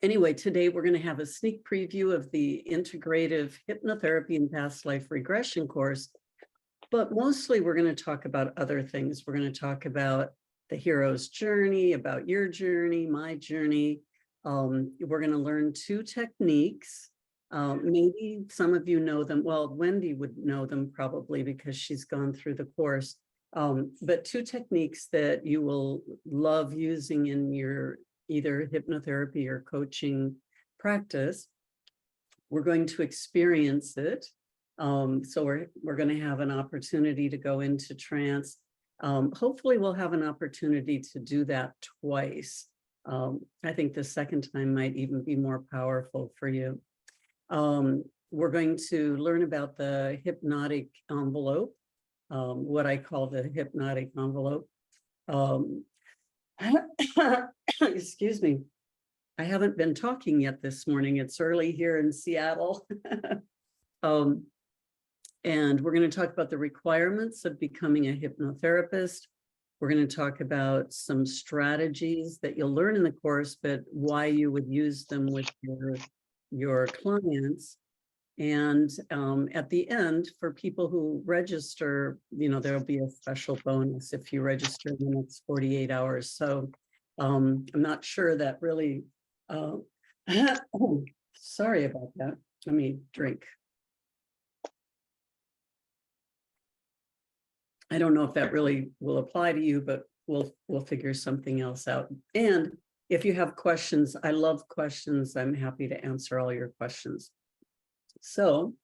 Anyway, today we're going to have a sneak preview of the Integrative Hypnotherapy and Past Life Regression course, but mostly we're going to talk about other things. We're going to talk about the hero's journey, about your journey, my journey. We're going to learn two techniques. Maybe some of you know them. Well, Wendy would know them probably because she's gone through the course. But two techniques that you will love using in your either hypnotherapy or coaching practice. We're going to experience it. So we're going to have an opportunity to go into trance. Hopefully we'll have an opportunity to do that twice. I think the second time might even be more powerful for you. We're going to learn about the hypnotic envelope, what I call the hypnotic envelope. Excuse me. I haven't been talking yet this morning. It's early here in Seattle. And we're going to talk about the requirements of becoming a hypnotherapist. We're going to talk about some strategies that you'll learn in the course, but why you would use them with your clients. And at the end, for people who register, there'll be a special bonus if you register in the next 48 hours. So I'm not sure that really, sorry about that. Let me drink. I don't know if that really will apply to you, but we'll figure something else out. And if you have questions, I love questions. I'm happy to answer all your questions. So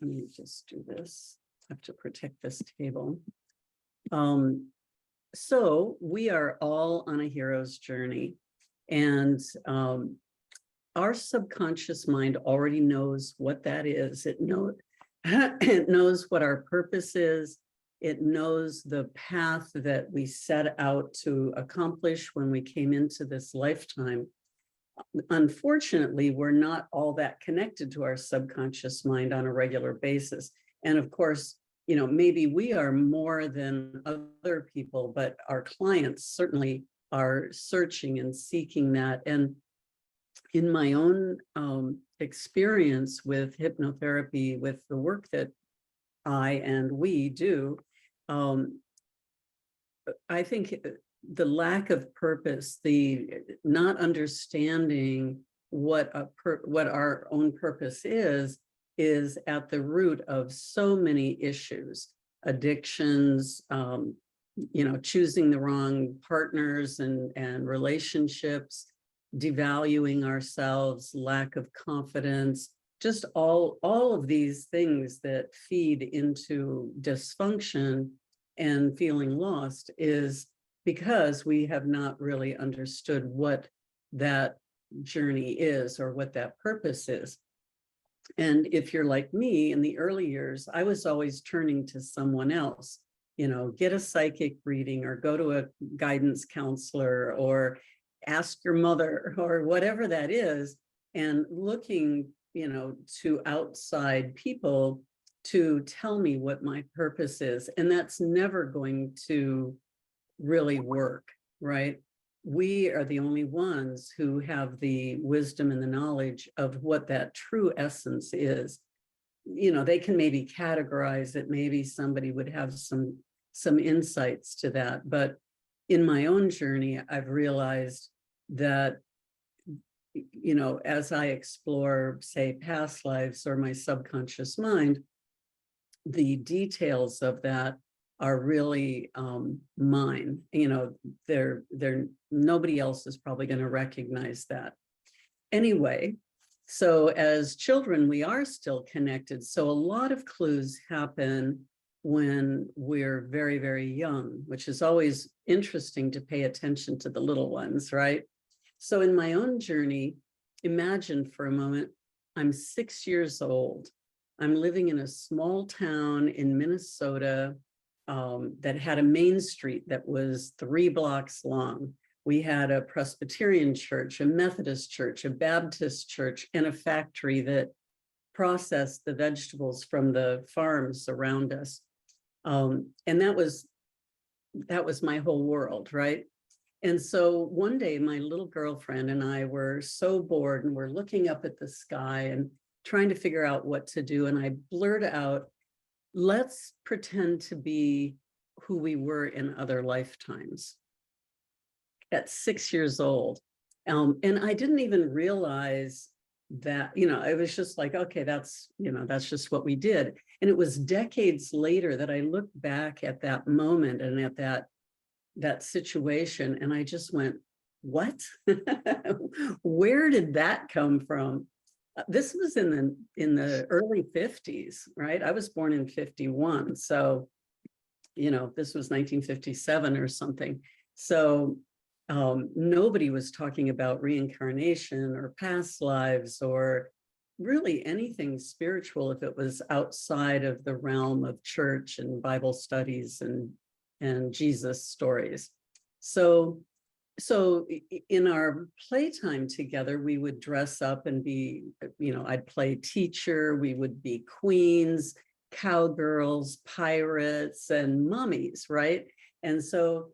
let me just do this. I have to protect this table. So we are all on a hero's journey, and our subconscious mind already knows what that is. It knows what our purpose is. It knows the path that we set out to accomplish when we came into this lifetime. Unfortunately, we're not all that connected to our subconscious mind on a regular basis. And of course, maybe we are more than other people, but our clients certainly are searching and seeking that. And in my own experience with hypnotherapy, with the work that I and we do, I think the lack of purpose, the not understanding what our own purpose is at the root of so many issues, addictions, choosing the wrong partners and relationships, devaluing ourselves, lack of confidence, just all of these things that feed into dysfunction and feeling lost is because we have not really understood what that journey is or what that purpose is. And if you're like me, in the early years, I was always turning to someone else, get a psychic reading or go to a guidance counselor or ask your mother or whatever that is, and looking, to outside people to tell me what my purpose is. And that's never going to really work, right? We are the only ones who have the wisdom and the knowledge of what that true essence is. They can maybe categorize it. Maybe somebody would have some insights to that. But in my own journey, I've realized that, as I explore, say, past lives or my subconscious mind, the details of that are really mine. They're nobody else is probably going to recognize that. Anyway, so as children, we are still connected. So a lot of clues happen when we're very, very young, which is always interesting to pay attention to the little ones, right? So in my own journey, imagine for a moment, I'm 6 years old. I'm living in a small town in Minnesota that had a main street that was 3 blocks long. We had a Presbyterian church, a Methodist church, a Baptist church, and a factory that processed the vegetables from the farms around us. And that was my whole world, right? And so one day, my little girlfriend and I were so bored, and we're looking up at the sky and trying to figure out what to do. And I blurt out, let's pretend to be who we were in other lifetimes at 6 years old. And I didn't even realize that, it was just like, okay, that's just what we did. And it was decades later that I looked back at that moment and at that situation, and I just went, what? Where did that come from? This was in the early 50s, right? I was born in 51. So, this was 1957 or something. So nobody was talking about reincarnation or past lives or really anything spiritual if it was outside of the realm of church and Bible studies and Jesus stories. So in our playtime together, we would dress up and be, I'd play teacher, we would be queens, cowgirls, pirates, and mummies, right? And so,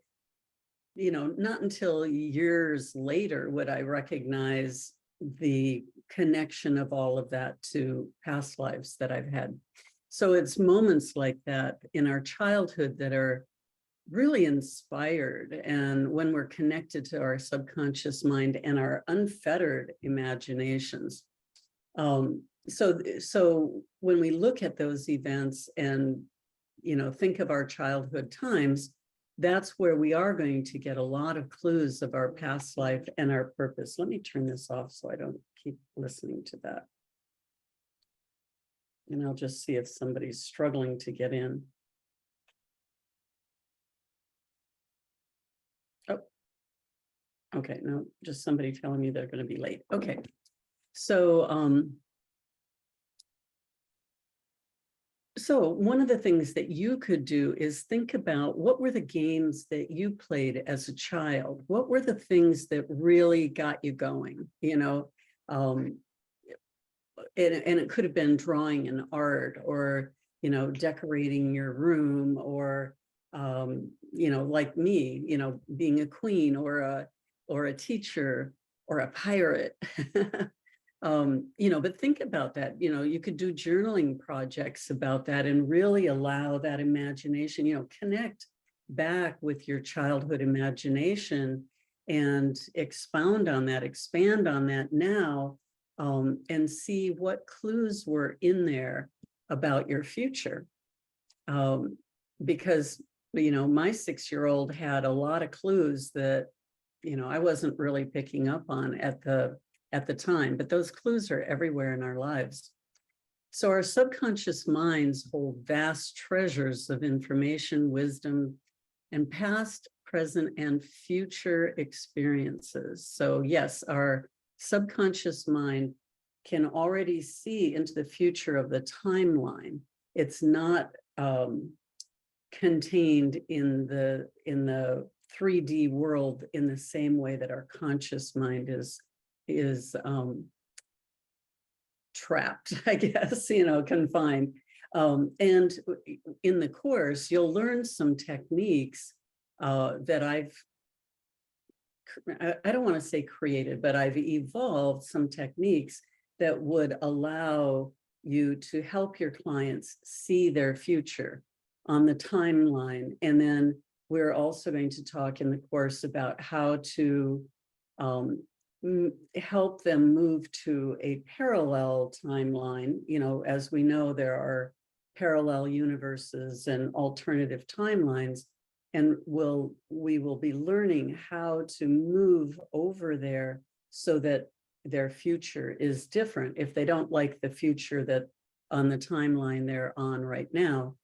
not until years later would I recognize the connection of all of that to past lives that I've had. So it's moments like that in our childhood that are really inspired, and when we're connected to our subconscious mind and our unfettered imaginations. So when we look at those events and think of our childhood times, that's where we are going to get a lot of clues of our past life and our purpose. Let me turn this off so I don't keep listening to that, and I'll just see if somebody's struggling to get in. Oh, okay, no, just somebody telling me they're going to be late. Okay, so so one of the things that you could do is think about what were the games that you played as a child? What were the things that really got you going? And it could have been drawing and art, or decorating your room, or like me, being a queen or a teacher or a pirate. But think about that. You could do journaling projects about that and really allow that imagination, connect back with your childhood imagination and expound on that, expand on that now, and see what clues were in there about your future. Because, my 6-year-old had a lot of clues that, I wasn't really picking up on at the time, but those clues are everywhere in our lives. So our subconscious minds hold vast treasures of information, wisdom, and past, present, and future experiences. So yes, our subconscious mind can already see into the future of the timeline. It's not contained in the 3D world in the same way that our conscious mind is trapped, I guess, confined. And in the course, you'll learn some techniques that I don't want to say created, but I've evolved some techniques that would allow you to help your clients see their future on the timeline. And then we're also going to talk in the course about how to help them move to a parallel timeline. As we know, there are parallel universes and alternative timelines, and we will be learning how to move over there so that their future is different if they don't like the future that on the timeline they're on right now.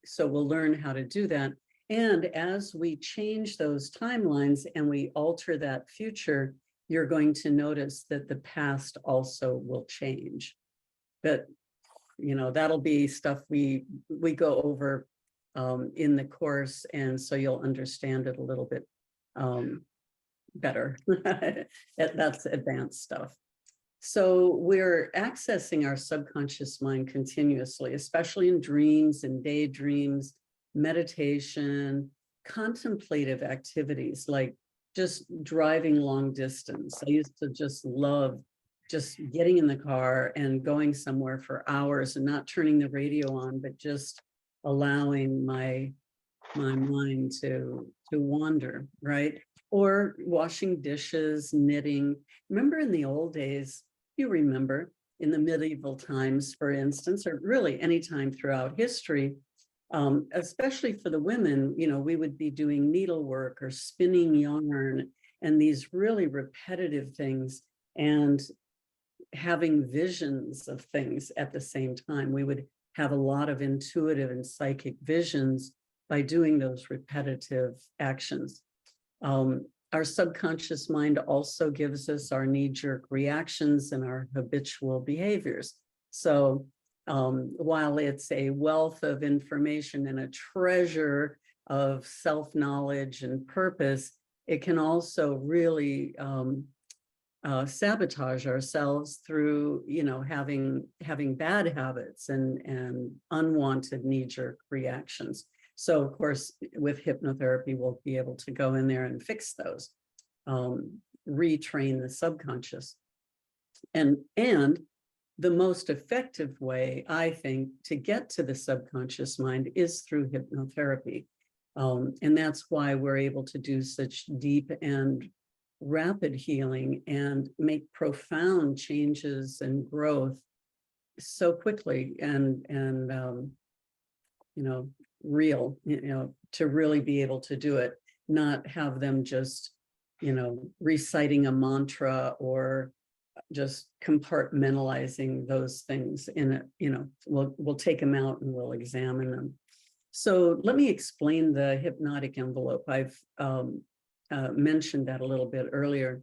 So we'll learn how to do that. And as we change those timelines and we alter that future, you're going to notice that the past also will change. But, that'll be stuff we go over in the course. And so you'll understand it a little bit better. That's advanced stuff. So we're accessing our subconscious mind continuously, especially in dreams and daydreams, meditation, contemplative activities like just driving long distance. I used to just love just getting in the car and going somewhere for hours and not turning the radio on, but just allowing my mind to wander, right? Or washing dishes, knitting. Remember in the old days, you remember in the medieval times, for instance, or really any time throughout history, especially for the women, you know, we would be doing needlework or spinning yarn and these really repetitive things and having visions of things at the same time. We would have a lot of intuitive and psychic visions by doing those repetitive actions. Our subconscious mind also gives us our knee-jerk reactions and our habitual behaviors. So while it's a wealth of information and a treasure of self-knowledge and purpose, it can also really sabotage ourselves through, you know, having bad habits and unwanted knee-jerk reactions. So of course, with hypnotherapy, we'll be able to go in there and fix those, retrain the subconscious. And the most effective way, I think, to get to the subconscious mind is through hypnotherapy. And that's why we're able to do such deep and rapid healing and make profound changes and growth so quickly and you know, real, you know, to really be able to do it, not have them just, you know, reciting a mantra or just compartmentalizing those things in it. You know, we'll take them out and we'll examine them. So let me explain the hypnotic envelope. I've mentioned that a little bit earlier.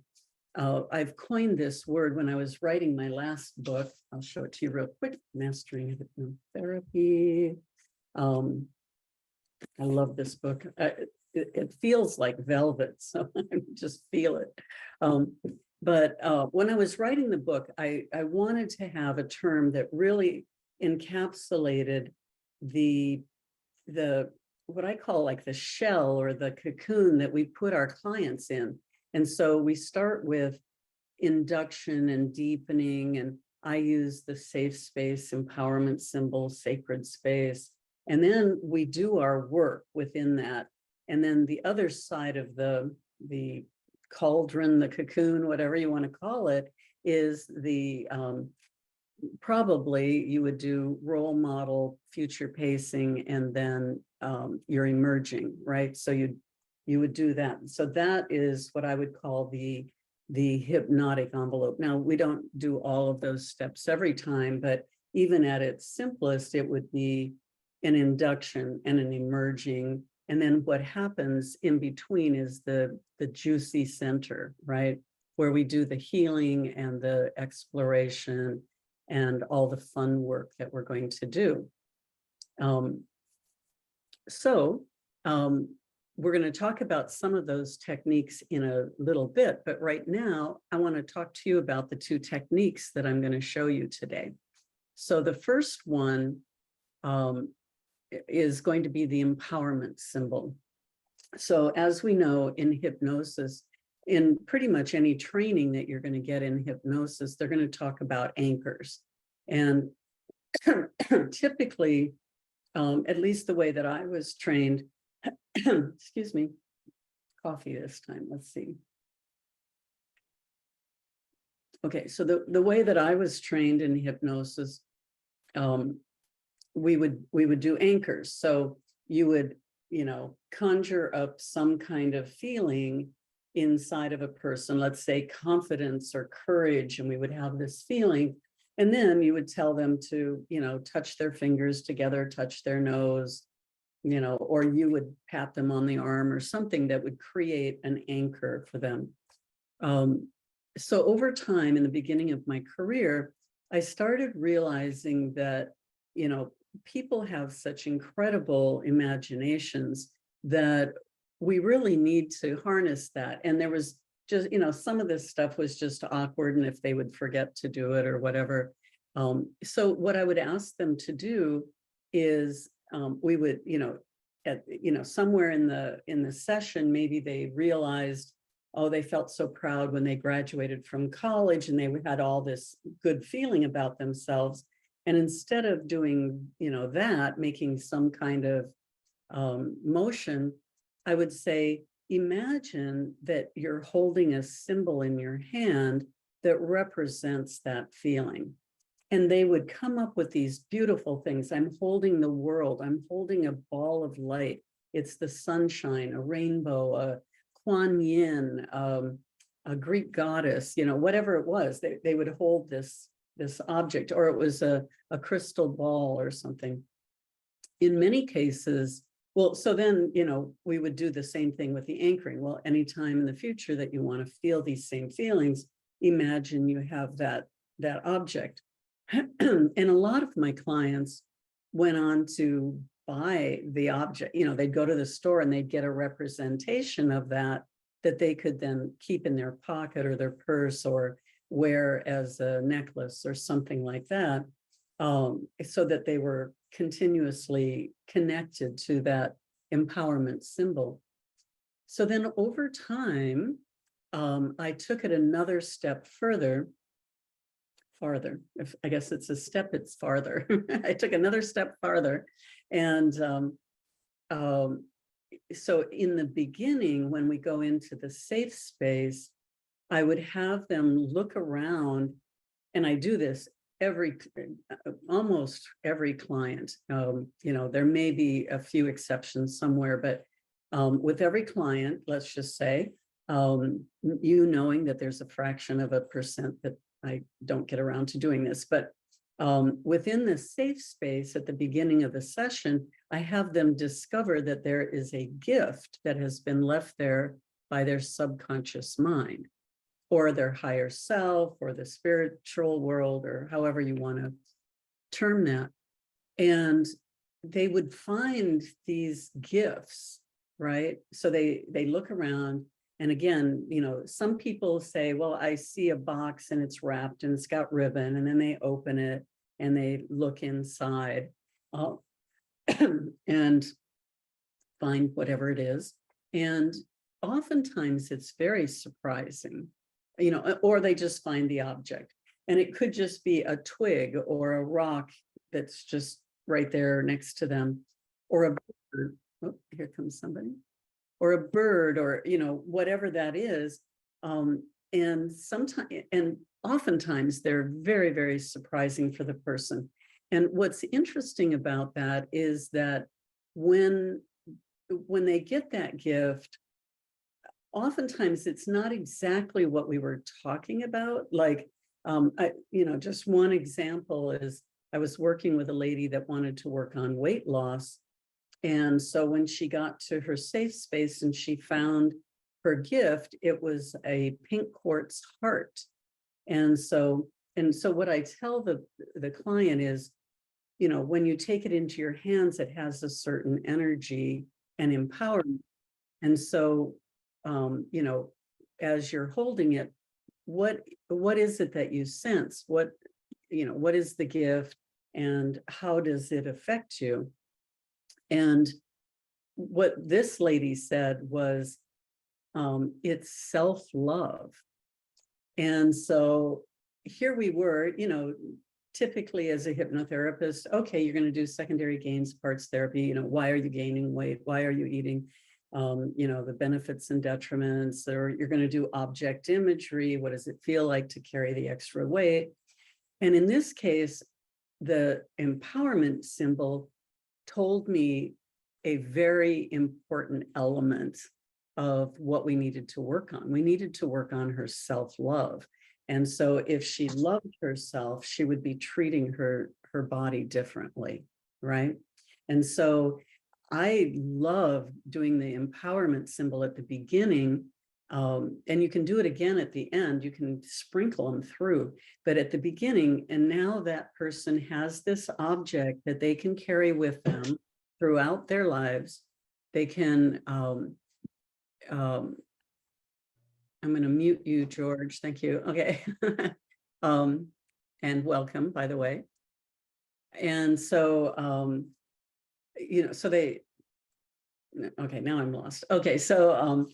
I've coined this word when I was writing my last book. I'll show it to you real quick. Mastering Hypnotherapy. I love this book. It feels like velvet, so I just feel it. But when I was writing the book, I wanted to have a term that really encapsulated the what I call like the shell or the cocoon that we put our clients in. And so we start with induction and deepening, and I use the safe space empowerment symbol, sacred space. And then we do our work within that. And then the other side of the cauldron, the cocoon, whatever you want to call it, is the probably you would do role model, future pacing, and then you're emerging, right? So you would do that. So that is what I would call the hypnotic envelope. Now, we don't do all of those steps every time, but even at its simplest, it would be an induction and an emerging. And then what happens in between is the juicy center, right? Where we do the healing and the exploration and all the fun work that we're going to do. We're going to talk about some of those techniques in a little bit, but right now I want to talk to you about the two techniques that I'm going to show you today. So the first one is going to be the empowerment symbol. So as we know in hypnosis, in pretty much any training that you're going to get in hypnosis, they're going to talk about anchors. And typically, at least the way that I was trained, excuse me, coffee this time, let's see. Okay, so the way that I was trained in hypnosis, we would do anchors. So you would, you know, conjure up some kind of feeling inside of a person, let's say confidence or courage, and we would have this feeling. And then you would tell them to, you know, touch their fingers together, touch their nose, you know, or you would pat them on the arm or something that would create an anchor for them. So over time, in the beginning of my career, I started realizing that, you know, people have such incredible imaginations that we really need to harness that. And there was just, you know, some of this stuff was just awkward, and if they would forget to do it or whatever. So what I would ask them to do is we would, you know, at, somewhere in the session, maybe they realized, oh, they felt so proud when they graduated from college and they had all this good feeling about themselves. And instead of doing, that, making some kind of motion, I would say, imagine that you're holding a symbol in your hand that represents that feeling. And they would come up with these beautiful things. I'm holding the world. I'm holding a ball of light. It's the sunshine, a rainbow, a Kuan Yin, a Greek goddess, whatever it was. They would hold this object, or it was a crystal ball or something. In many cases, well, so then, we would do the same thing with the anchoring. Well, anytime in the future that you want to feel these same feelings, imagine you have that object. And a lot of my clients went on to buy the object. They'd go to the store and they'd get a representation of that they could then keep in their pocket or their purse or wear as a necklace or something like that, so that they were continuously connected to that empowerment symbol. So then over time, I took it another step farther. If I guess it's a step, it's farther. I took another step farther. And so in the beginning, when we go into the safe space, I would have them look around, and I do this almost every client. There may be a few exceptions somewhere, but with every client, let's just say, knowing that there's a fraction of a percent that I don't get around to doing this, but within the safe space at the beginning of the session, I have them discover that there is a gift that has been left there by their subconscious mind, or their higher self, or the spiritual world, or however you want to term that. And they would find these gifts, right? So they look around. And again, some people say, well, I see a box and it's wrapped and it's got ribbon, and then they open it and they look inside and find whatever it is. And oftentimes it's very surprising, or they just find the object. And it could just be a twig or a rock that's just right there next to them, or a bird. Oh, here comes somebody. Or a bird, or whatever that is. And oftentimes they're very, very surprising for the person. And what's interesting about that is that when they get that gift, oftentimes it's not exactly what we were talking about. Like, just one example is I was working with a lady that wanted to work on weight loss. And so when she got to her safe space and she found her gift, it was a pink quartz heart. And so what I tell the client is, when you take it into your hands, it has a certain energy and empowerment. And so, as you're holding it, what is it that you sense? What is the gift, and how does it affect you? And what this lady said was, it's self-love. And so here we were, typically as a hypnotherapist, okay, you're going to do secondary gains parts therapy. Why are you gaining weight? Why are you eating? The benefits and detriments, or you're going to do object imagery. What does it feel like to carry the extra weight? And in this case, the empowerment symbol told me a very important element of what we needed to work on. We needed to work on her self-love. And so if she loved herself, she would be treating her body differently, right? And so I love doing the empowerment symbol at the beginning, and you can do it again at the end. You can sprinkle them through, but at the beginning, and now that person has this object that they can carry with them throughout their lives. They can, I'm going to mute you, George. Thank you. Okay. And welcome, by the way. And so, so okay, now I'm lost. Okay, so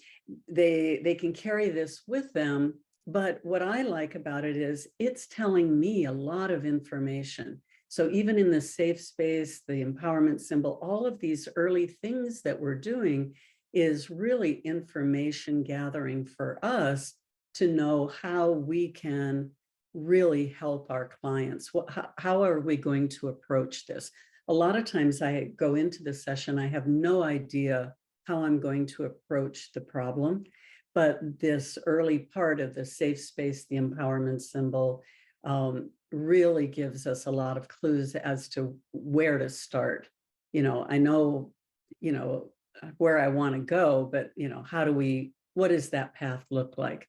they can carry this with them, but what I like about it is it's telling me a lot of information. So even in the safe space, the empowerment symbol, all of these early things that we're doing is really information gathering for us to know how we can really help our clients. How are we going to approach this? A lot of times I go into the session, I have no idea how I'm going to approach the problem. But this early part of the safe space, the empowerment symbol, really gives us a lot of clues as to where to start. I know, where I want to go, but, what does that path look like?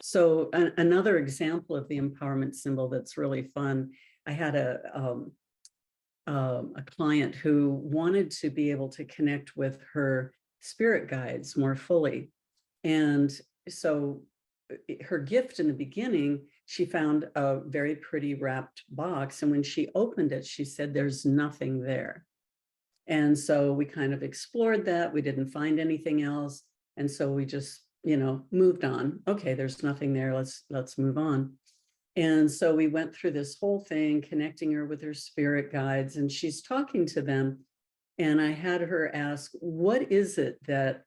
So another example of the empowerment symbol that's really fun, I had a client who wanted to be able to connect with her spirit guides more fully. And so her gift in the beginning, she found a very pretty wrapped box. And when she opened it, she said, there's nothing there. And so we kind of explored that. We didn't find anything else. And so we just, moved on. Okay, there's nothing there. Let's move on. And so we went through this whole thing, connecting her with her spirit guides, and she's talking to them. And I had her ask, what is it that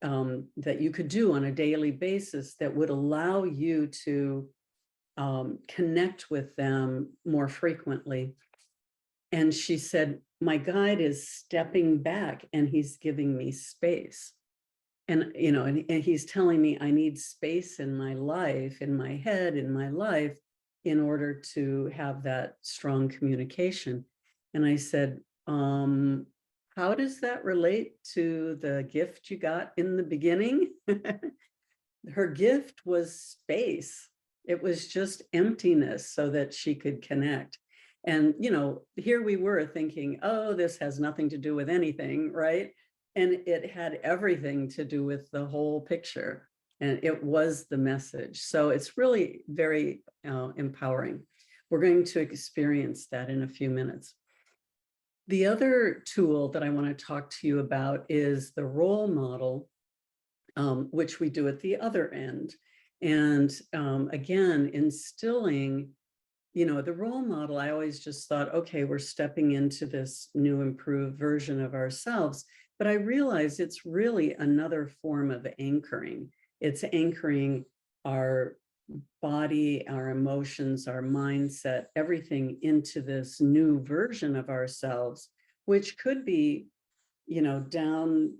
that you could do on a daily basis that would allow you to connect with them more frequently? And she said, my guide is stepping back and he's giving me space. And, and he's telling me I need space in my life, in my head, in my life, in order to have that strong communication. And I said, how does that relate to the gift you got in the beginning? Her gift was space. It was just emptiness so that she could connect. And, here we were thinking, oh, this has nothing to do with anything, right? And it had everything to do with the whole picture. And it was the message. So it's really very empowering. We're going to experience that in a few minutes. The other tool that I want to talk to you about is the role model, which we do at the other end. And again, instilling, the role model, I always just thought, okay, we're stepping into this new improved version of ourselves. But I realized it's really another form of anchoring. It's anchoring our body, our emotions, our mindset, everything into this new version of ourselves, which could be, down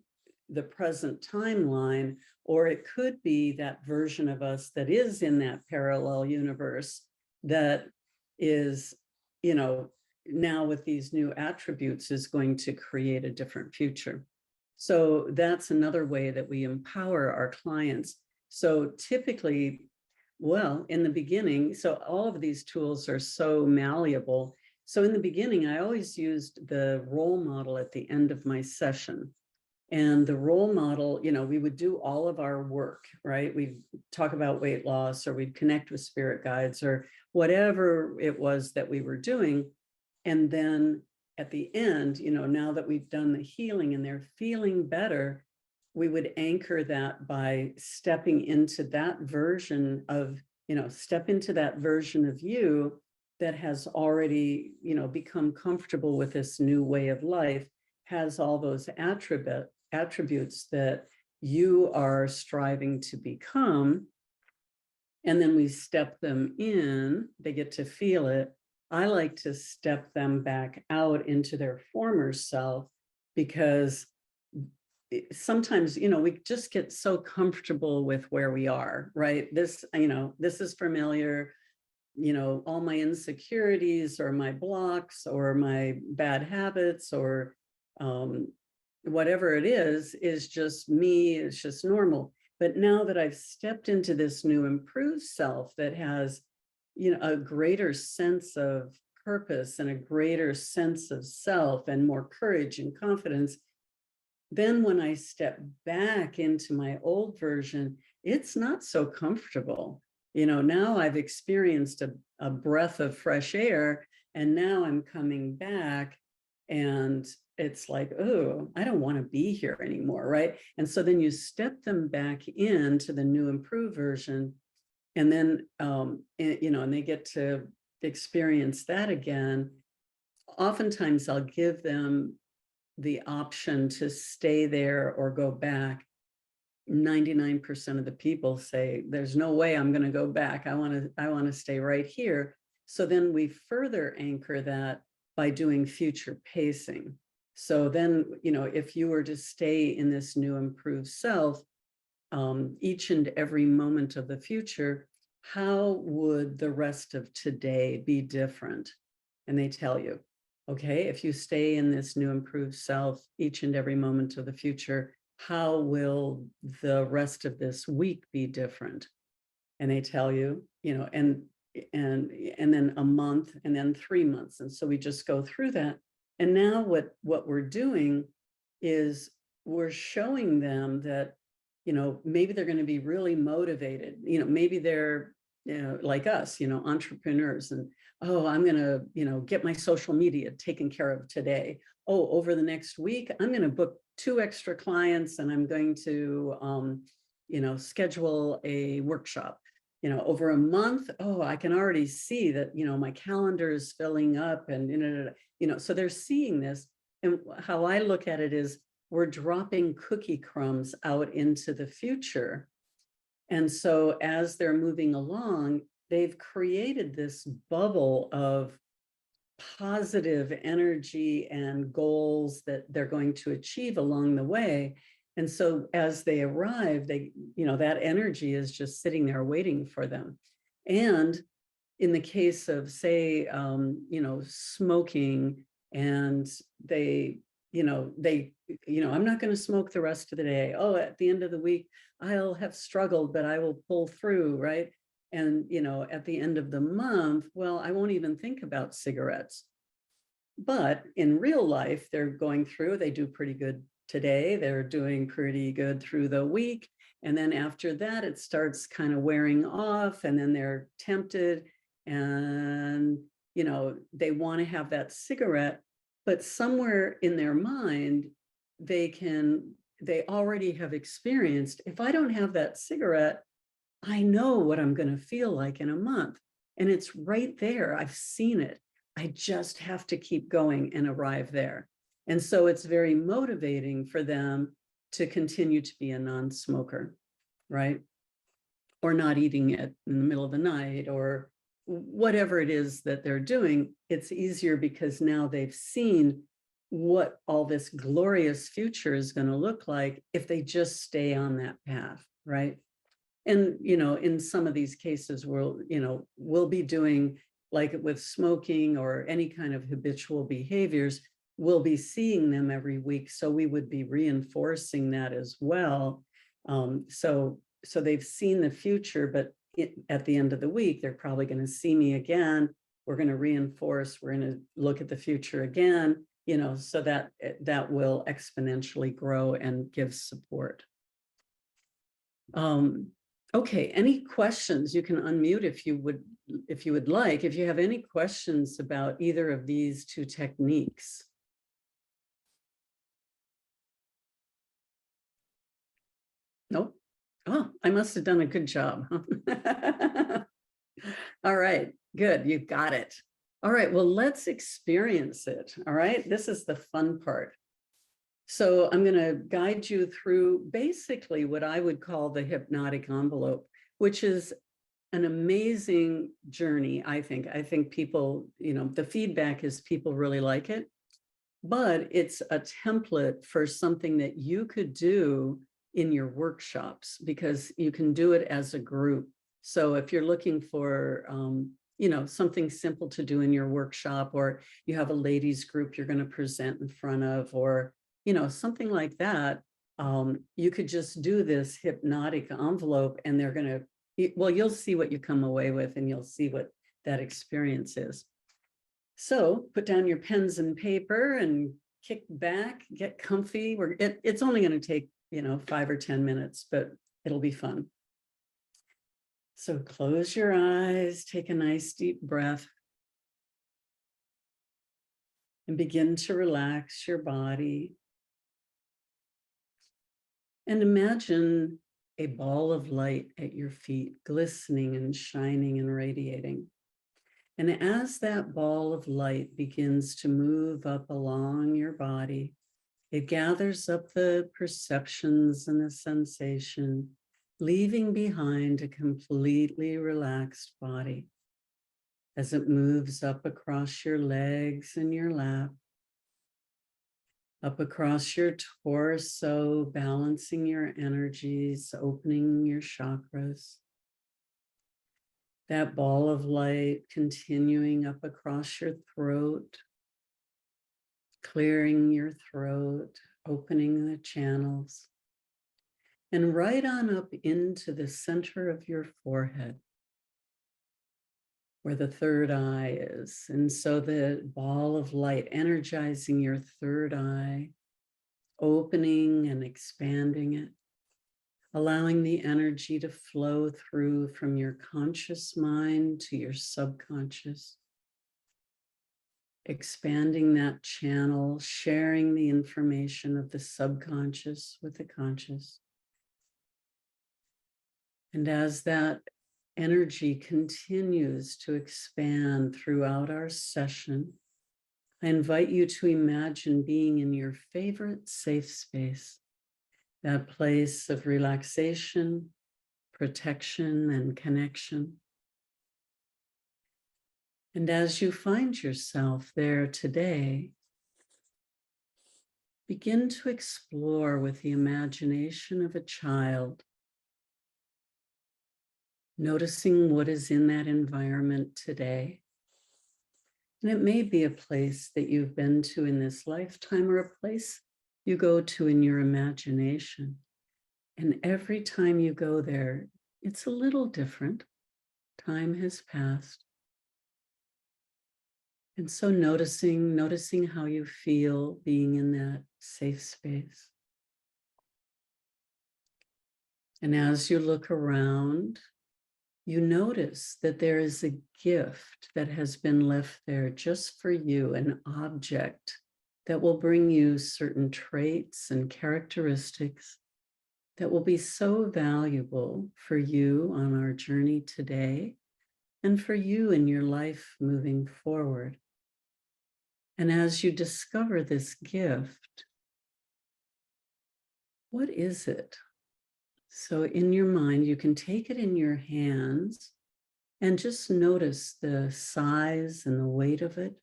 the present timeline, or it could be that version of us that is in that parallel universe that is, now with these new attributes is going to create a different future. So that's another way that we empower our clients. So typically, well, in the beginning, so all of these tools are so malleable. So in the beginning, I always used the role model at the end of my session. And the role model, we would do all of our work, right? We'd talk about weight loss, or we'd connect with spirit guides, or whatever it was that we were doing. And then at the end, now that we've done the healing and they're feeling better, we would anchor that by stepping into that version of, step into that version of you that has already, become comfortable with this new way of life, has all those attributes that you are striving to become. And then we step them in, they get to feel it. I like to step them back out into their former self, because sometimes, we just get so comfortable with where we are, right? This is familiar, all my insecurities or my blocks or my bad habits or whatever it is just me, it's just normal. But now that I've stepped into this new improved self that has, a greater sense of purpose and a greater sense of self and more courage and confidence, then when I step back into my old version, it's not so comfortable. Now I've experienced a breath of fresh air, and now I'm coming back and it's like, oh, I don't want to be here anymore, right? And so then you step them back into the new improved version, and then and they get to experience that again. Oftentimes I'll give them the option to stay there or go back. 99% of the people say, there's no way I'm going to go back. I want to stay right here. So then we further anchor that by doing future pacing. So then, if you were to stay in this new improved self, each and every moment of the future, how would the rest of today be different? And they tell you, okay, if you stay in this new improved self each and every moment of the future, how will the rest of this week be different? And they tell you, and then a month, and then 3 months. And so we just go through that. And now what we're doing is we're showing them that, maybe they're going to be really motivated. Maybe they're, like us, entrepreneurs, and, oh, I'm going to, get my social media taken care of today. Oh, over the next week, I'm going to book 2 extra clients, and I'm going to, schedule a workshop. Over a month, oh, I can already see that, my calendar is filling up, and, so they're seeing this. And how I look at it is, we're dropping cookie crumbs out into the future. And so as they're moving along, they've created this bubble of positive energy and goals that they're going to achieve along the way. And so as they arrive, that energy is just sitting there waiting for them. And in the case of, say, smoking, and I'm not going to smoke the rest of the day. Oh, at the end of the week, I'll have struggled, but I will pull through, right? And, at the end of the month, well, I won't even think about cigarettes. But in real life, they're going through, they do pretty good today. They're doing pretty good through the week. And then after that, it starts kind of wearing off, and then they're tempted, and, they want to have that cigarette, but somewhere in their mind, they already have experienced, if I don't have that cigarette, I know what I'm going to feel like in a month. And it's right there. I've seen it. I just have to keep going and arrive there. And so it's very motivating for them to continue to be a non-smoker, right? Or not eating it in the middle of the night, or whatever it is that they're doing. It's easier because now they've seen what all this glorious future is going to look like if they just stay on that path, right? And, in some of these cases, we'll be doing, like with smoking or any kind of habitual behaviors, we'll be seeing them every week. So we would be reinforcing that as well. So they've seen the future, but at the end of the week, they're probably going to see me again. We're going to reinforce, we're going to look at the future again, so that will exponentially grow and give support. Okay, any questions? You can unmute if you would like, if you have any questions about either of these 2 techniques. Nope. Oh, I must have done a good job. All right, good, you got it. All right, well, let's experience it. All right, this is the fun part. So I'm going to guide you through basically what I would call the hypnotic envelope, which is an amazing journey, I think. I think people, the feedback is people really like it, but it's a template for something that you could do in your workshops, because you can do it as a group. So if you're looking for, something simple to do in your workshop, or you have a ladies group you're going to present in front of, or, something like that, you could just do this hypnotic envelope, and they're going to, well, you'll see what you come away with, and you'll see what that experience is. So put down your pens and paper and kick back, get comfy. It's only going to take, 5 or 10 minutes, but it'll be fun. So close your eyes, take a nice deep breath. And begin to relax your body. And imagine a ball of light at your feet, glistening and shining and radiating. And as that ball of light begins to move up along your body, it gathers up the perceptions and the sensation, leaving behind a completely relaxed body. As it moves up across your legs and your lap, up across your torso, balancing your energies, opening your chakras. That ball of light continuing up across your throat, clearing your throat, opening the channels, and right on up into the center of your forehead, where the third eye is. And so the ball of light energizing your third eye, opening and expanding it, allowing the energy to flow through from your conscious mind to your subconscious, expanding that channel, sharing the information of the subconscious with the conscious. And as that energy continues to expand throughout our session, I invite you to imagine being in your favorite safe space, that place of relaxation, protection, and connection. And as you find yourself there today, begin to explore with the imagination of a child, noticing what is in that environment today. And it may be a place that you've been to in this lifetime or a place you go to in your imagination. And every time you go there, it's a little different. Time has passed. And so noticing how you feel being in that safe space. And as you look around, you notice that there is a gift that has been left there just for you, an object that will bring you certain traits and characteristics that will be so valuable for you on our journey today and for you in your life moving forward. And as you discover this gift, what is it? So in your mind, you can take it in your hands and just notice the size and the weight of it,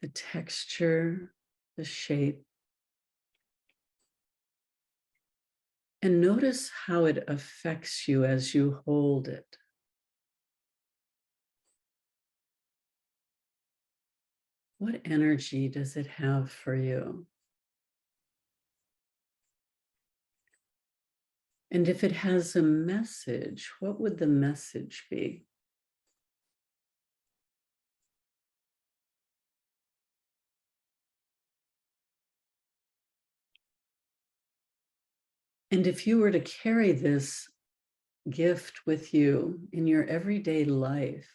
the texture, the shape. And notice how it affects you as you hold it. What energy does it have for you? And if it has a message, what would the message be? And if you were to carry this gift with you in your everyday life,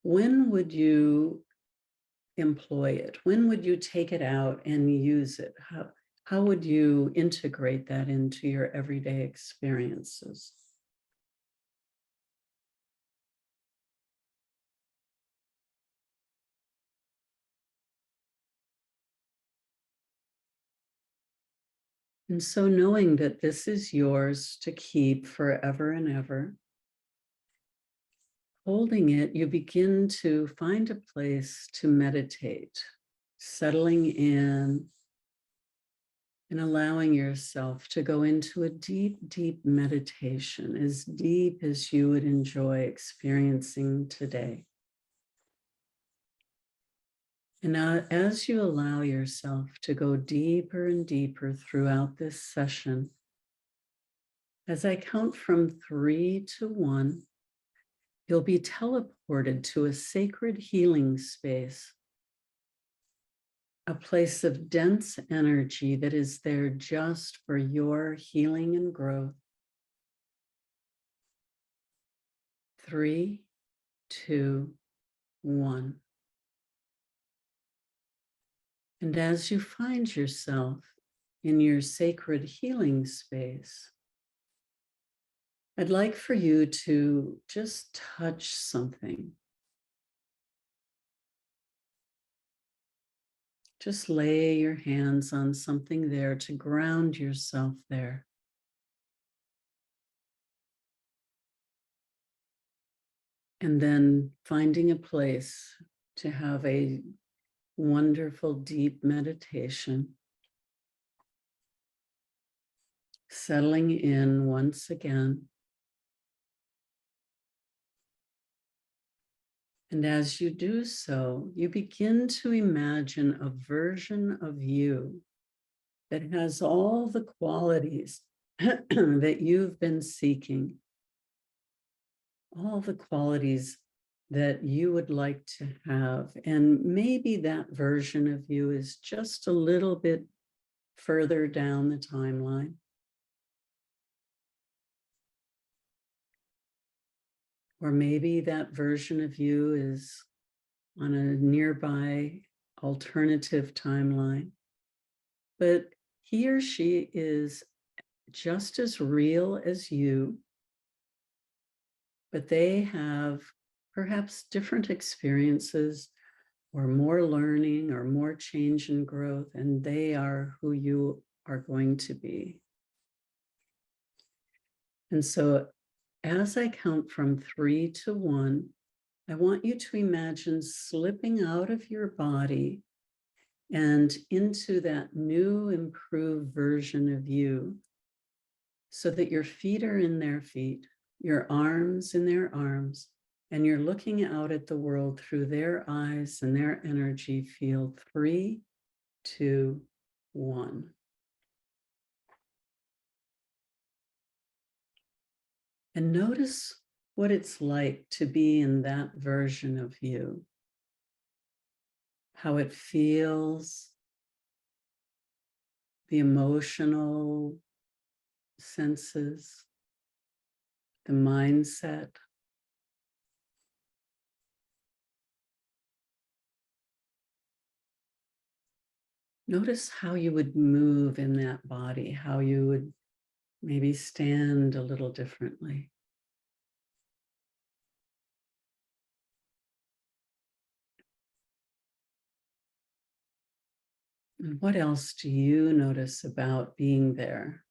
when would you employ it? When would you take it out and use it? How would you integrate that into your everyday experiences? And so knowing that this is yours to keep forever and ever, holding it, you begin to find a place to meditate, settling in and allowing yourself to go into a deep, deep meditation, as deep as you would enjoy experiencing today. And now, as you allow yourself to go deeper and deeper throughout this session, as I count from 3 to 1, you'll be teleported to a sacred healing space, a place of dense energy that is there just for your healing and growth. 3, 2, 1. And as you find yourself in your sacred healing space, I'd like for you to just touch something. Just lay your hands on something there to ground yourself there. And then finding a place to have a wonderful, deep meditation. Settling in once again. And as you do so, you begin to imagine a version of you that has all the qualities that you've been seeking, all the qualities that you would like to have. And maybe that version of you is just a little bit further down the timeline. Or maybe that version of you is on a nearby alternative timeline. But he or she is just as real as you, but they have perhaps different experiences or more learning or more change and growth, and they are who you are going to be. And so as I count from 3 to 1, I want you to imagine slipping out of your body and into that new, improved version of you, so that your feet are in their feet, your arms in their arms, and you're looking out at the world through their eyes and their energy field. 3, 2, 1. And notice what it's like to be in that version of you, how it feels, the emotional senses, the mindset. Notice how you would move in that body, how you would maybe stand a little differently. And what else do you notice about being there?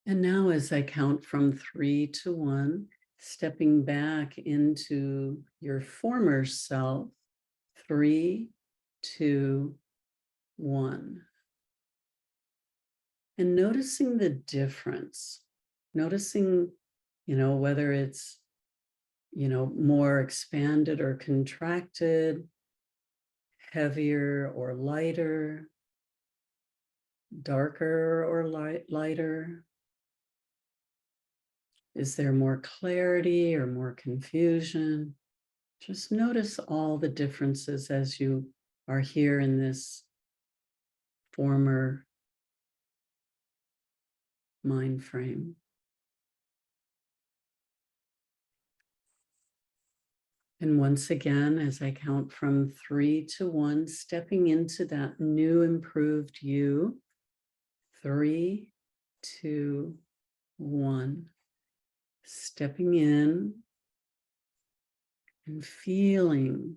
And now, as I count from 3 to 1, stepping back into your former self, 3, 2, 1. And noticing the difference, noticing, whether it's, more expanded or contracted, heavier or lighter, darker or lighter. Is there more clarity or more confusion? Just notice all the differences as you are here in this former mind frame. And once again, as I count from 3 to 1, stepping into that new, improved you. 3, 2, 1. Stepping in and feeling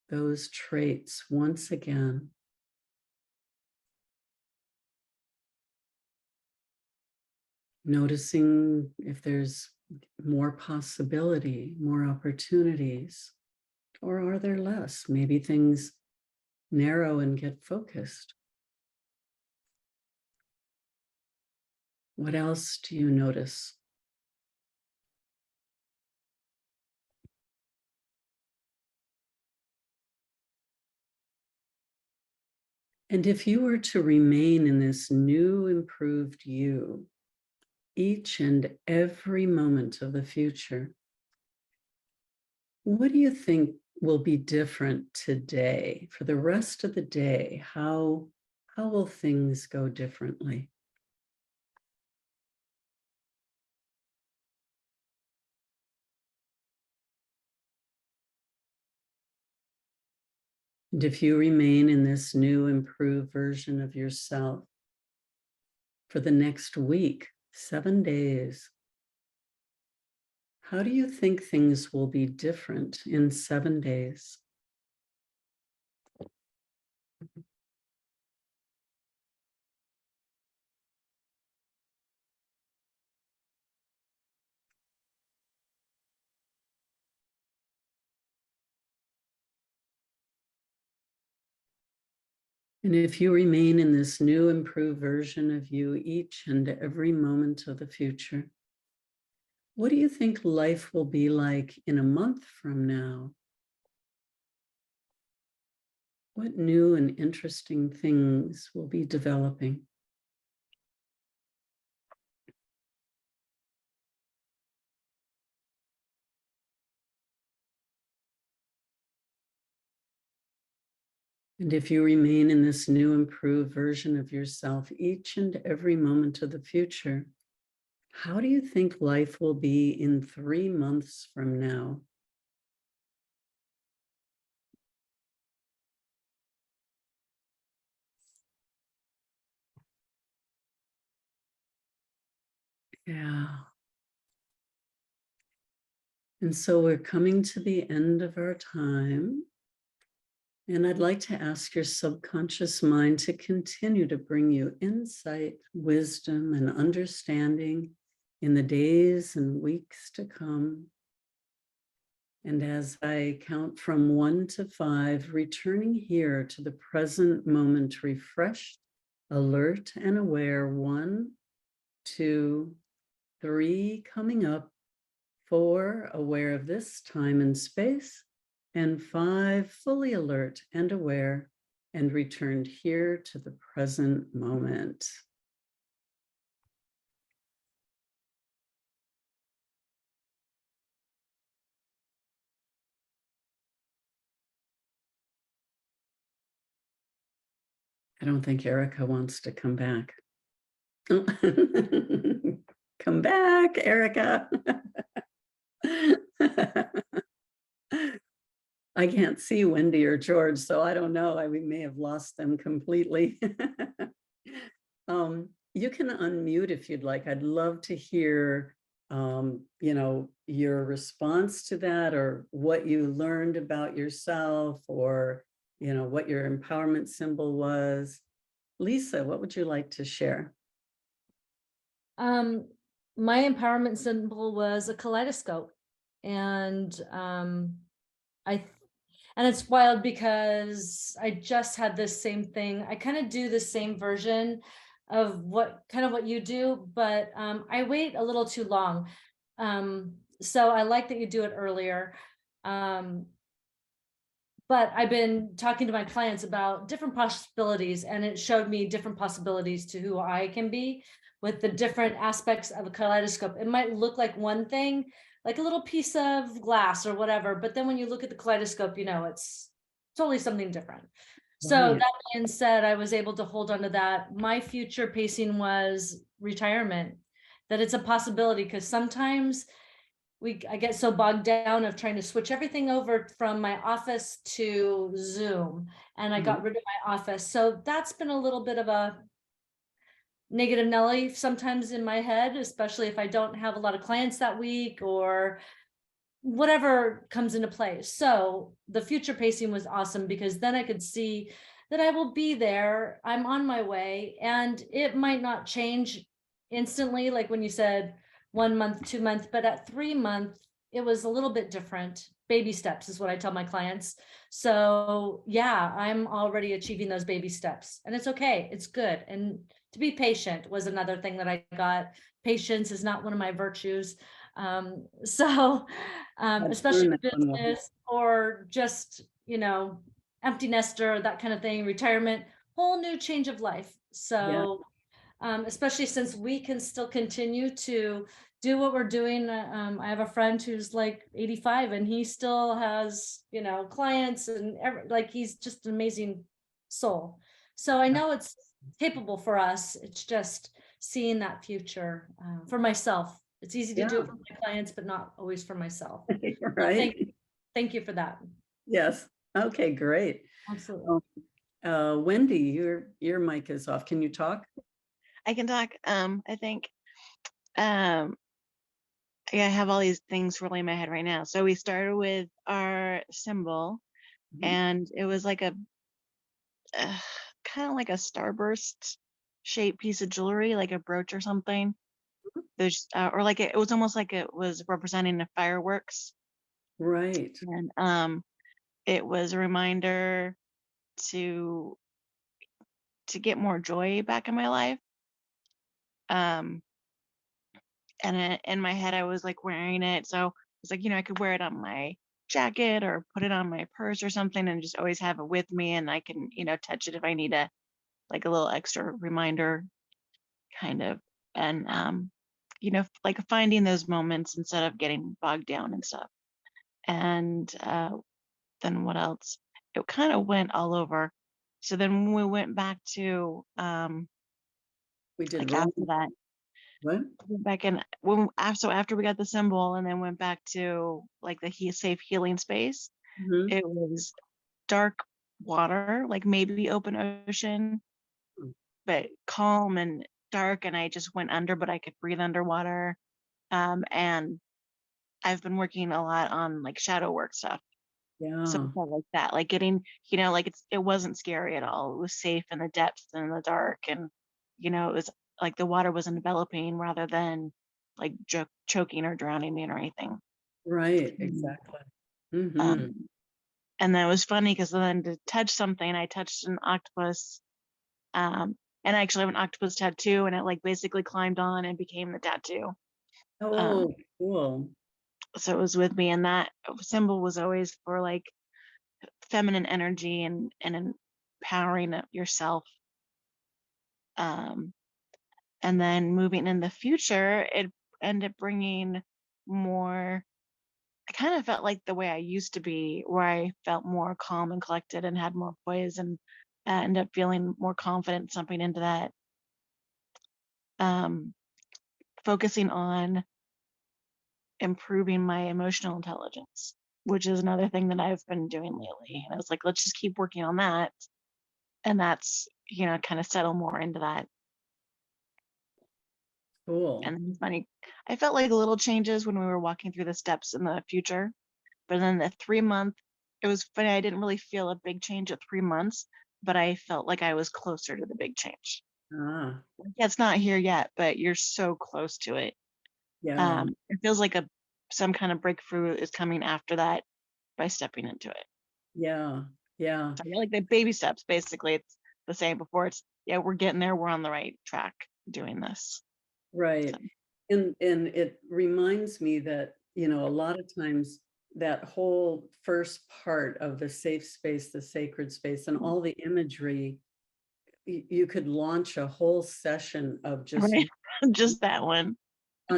those traits once again. Noticing if there's more possibility, more opportunities, or are there less? Maybe things narrow and get focused. What else do you notice? And if you were to remain in this new, improved you, each and every moment of the future, what do you think will be different today for the rest of the day? How how will things go differently? And if you remain in this new, improved version of yourself for the next week, 7 days, how do you think things will be different in 7 days? And if you remain in this new, improved version of you each and every moment of the future, what do you think life will be like in a month from now? What new and interesting things will be developing? And if you remain in this new, improved version of yourself each and every moment of the future, how do you think life will be in 3 months from now? Yeah. And so we're coming to the end of our time. And I'd like to ask your subconscious mind to continue to bring you insight, wisdom, and understanding in the days and weeks to come. And as I count from 1 to 5, returning here to the present moment, refreshed, alert, and aware. 1, 2, 3, coming up. 4, aware of this time and space. And 5, fully alert and aware and returned here to the present moment. I don't think Erica wants to come back. Come back, Erica. I can't see Wendy or George, so I don't know. We may have lost them completely. You can unmute if you'd like. I'd love to hear, your response to that, or what you learned about yourself, or, what your empowerment symbol was. Lisa, what would you like to share? My empowerment symbol was a kaleidoscope, and I and it's wild because I just had this same thing. I kind of do the same version of what you do, but I wait a little too long. So I like that you do it earlier. Um, but I've been talking to my clients about different possibilities, and it showed me different possibilities to who I can be with the different aspects of a kaleidoscope. It might look like one thing, like a little piece of glass or whatever, but then when you look at the kaleidoscope, it's totally something different. So Right. that being said, I was able to hold on to that. My future pacing was retirement, that it's a possibility, because sometimes I get so bogged down of trying to switch everything over from my office to Zoom, and I got rid of my office. So that's been a little bit of a negative Nelly sometimes in my head, especially if I don't have a lot of clients that week or whatever comes into play. So the future pacing was awesome, because then I could see that I will be there. I'm on my way, and it might not change instantly, like when you said 1 month, 2 months, but at 3 months, it was a little bit different. Baby steps is what I tell my clients. So yeah, I'm already achieving those baby steps, and it's okay. It's good. And to be patient was another thing that I got. Patience is not one of my virtues. So especially with business, or just, empty nester, that kind of thing, retirement, whole new change of life. Yeah. So especially since we can still continue to do what we're doing. I have a friend who's like 85, and he still has, clients, and like he's just an amazing soul. So I know it's capable for us. It's just seeing that future for myself. It's easy to do Yeah. it for my clients, but not always for myself. Right. Thank you for that. Yes. Okay, great. Absolutely. Wendy, your mic is off. Can you talk? I can talk. I think um I have all these things rolling in my head right now. So we started with our symbol, Mhm. and it was like a kind of like a starburst shaped piece of jewelry, like a brooch or something. There's or like it was almost like it was representing the fireworks, Right. and it was a reminder to get more joy back in my life. Um, and in my head I was like wearing it, so I was like, I could wear it on my jacket or put it on my purse or something, and just always have it with me, and I can touch it if I need a little extra reminder, kind of. And like finding those moments instead of getting bogged down and stuff. And then what else? It kind of went all over. So then when we went back to We did like Rome. after that, What? went back in when after we got the symbol, and then went back to like the safe healing space. Mhm. It was dark water, like maybe open ocean, but calm and dark. And I just went under, but I could breathe underwater. And I've been working a lot on like shadow work stuff. So Yeah. it felt like that, like getting, like it wasn't scary at all. It was safe in the depths and in the dark. And, it was like the water was enveloping rather than like choking or drowning me or anything. Right. Mhm. Exactly. Hmm. Um, and then it was funny because then to touch something, I touched an octopus. And I actually have an octopus tattoo, and it like basically climbed on and became the tattoo. Um, Oh, cool. so it was with me, and that symbol was always for like feminine energy and empowering of yourself. Um, and then moving in the future, it ended up bringing more. I kind of felt like the way I used to be, where I felt more calm and collected and had more poise, and ended up feeling more confident jumping into that. Um, Focusing on improving my emotional intelligence, which is another thing that I've been doing lately. And I was like, let's just keep working on that. And that's, kind of settle more into that. Cool. And it's funny, I felt like little changes when we were walking through the steps in the future. But then the 3 month, it was funny. I didn't really feel a big change at 3 months, but I felt like I was closer to the big change. Ah, Like, yeah, it's not here yet, but you're so close to it. yeah. It feels like some kind of breakthrough is coming after that by stepping into it. Yeah. Yeah. So I feel like the baby steps, basically, it's the same before. It's, yeah, we're getting there. We're on the right track doing this. So, Right. And it reminds me that, a lot of times that whole first part of the safe space, the sacred space, and all the imagery, you could launch a whole session of just right. Just that one.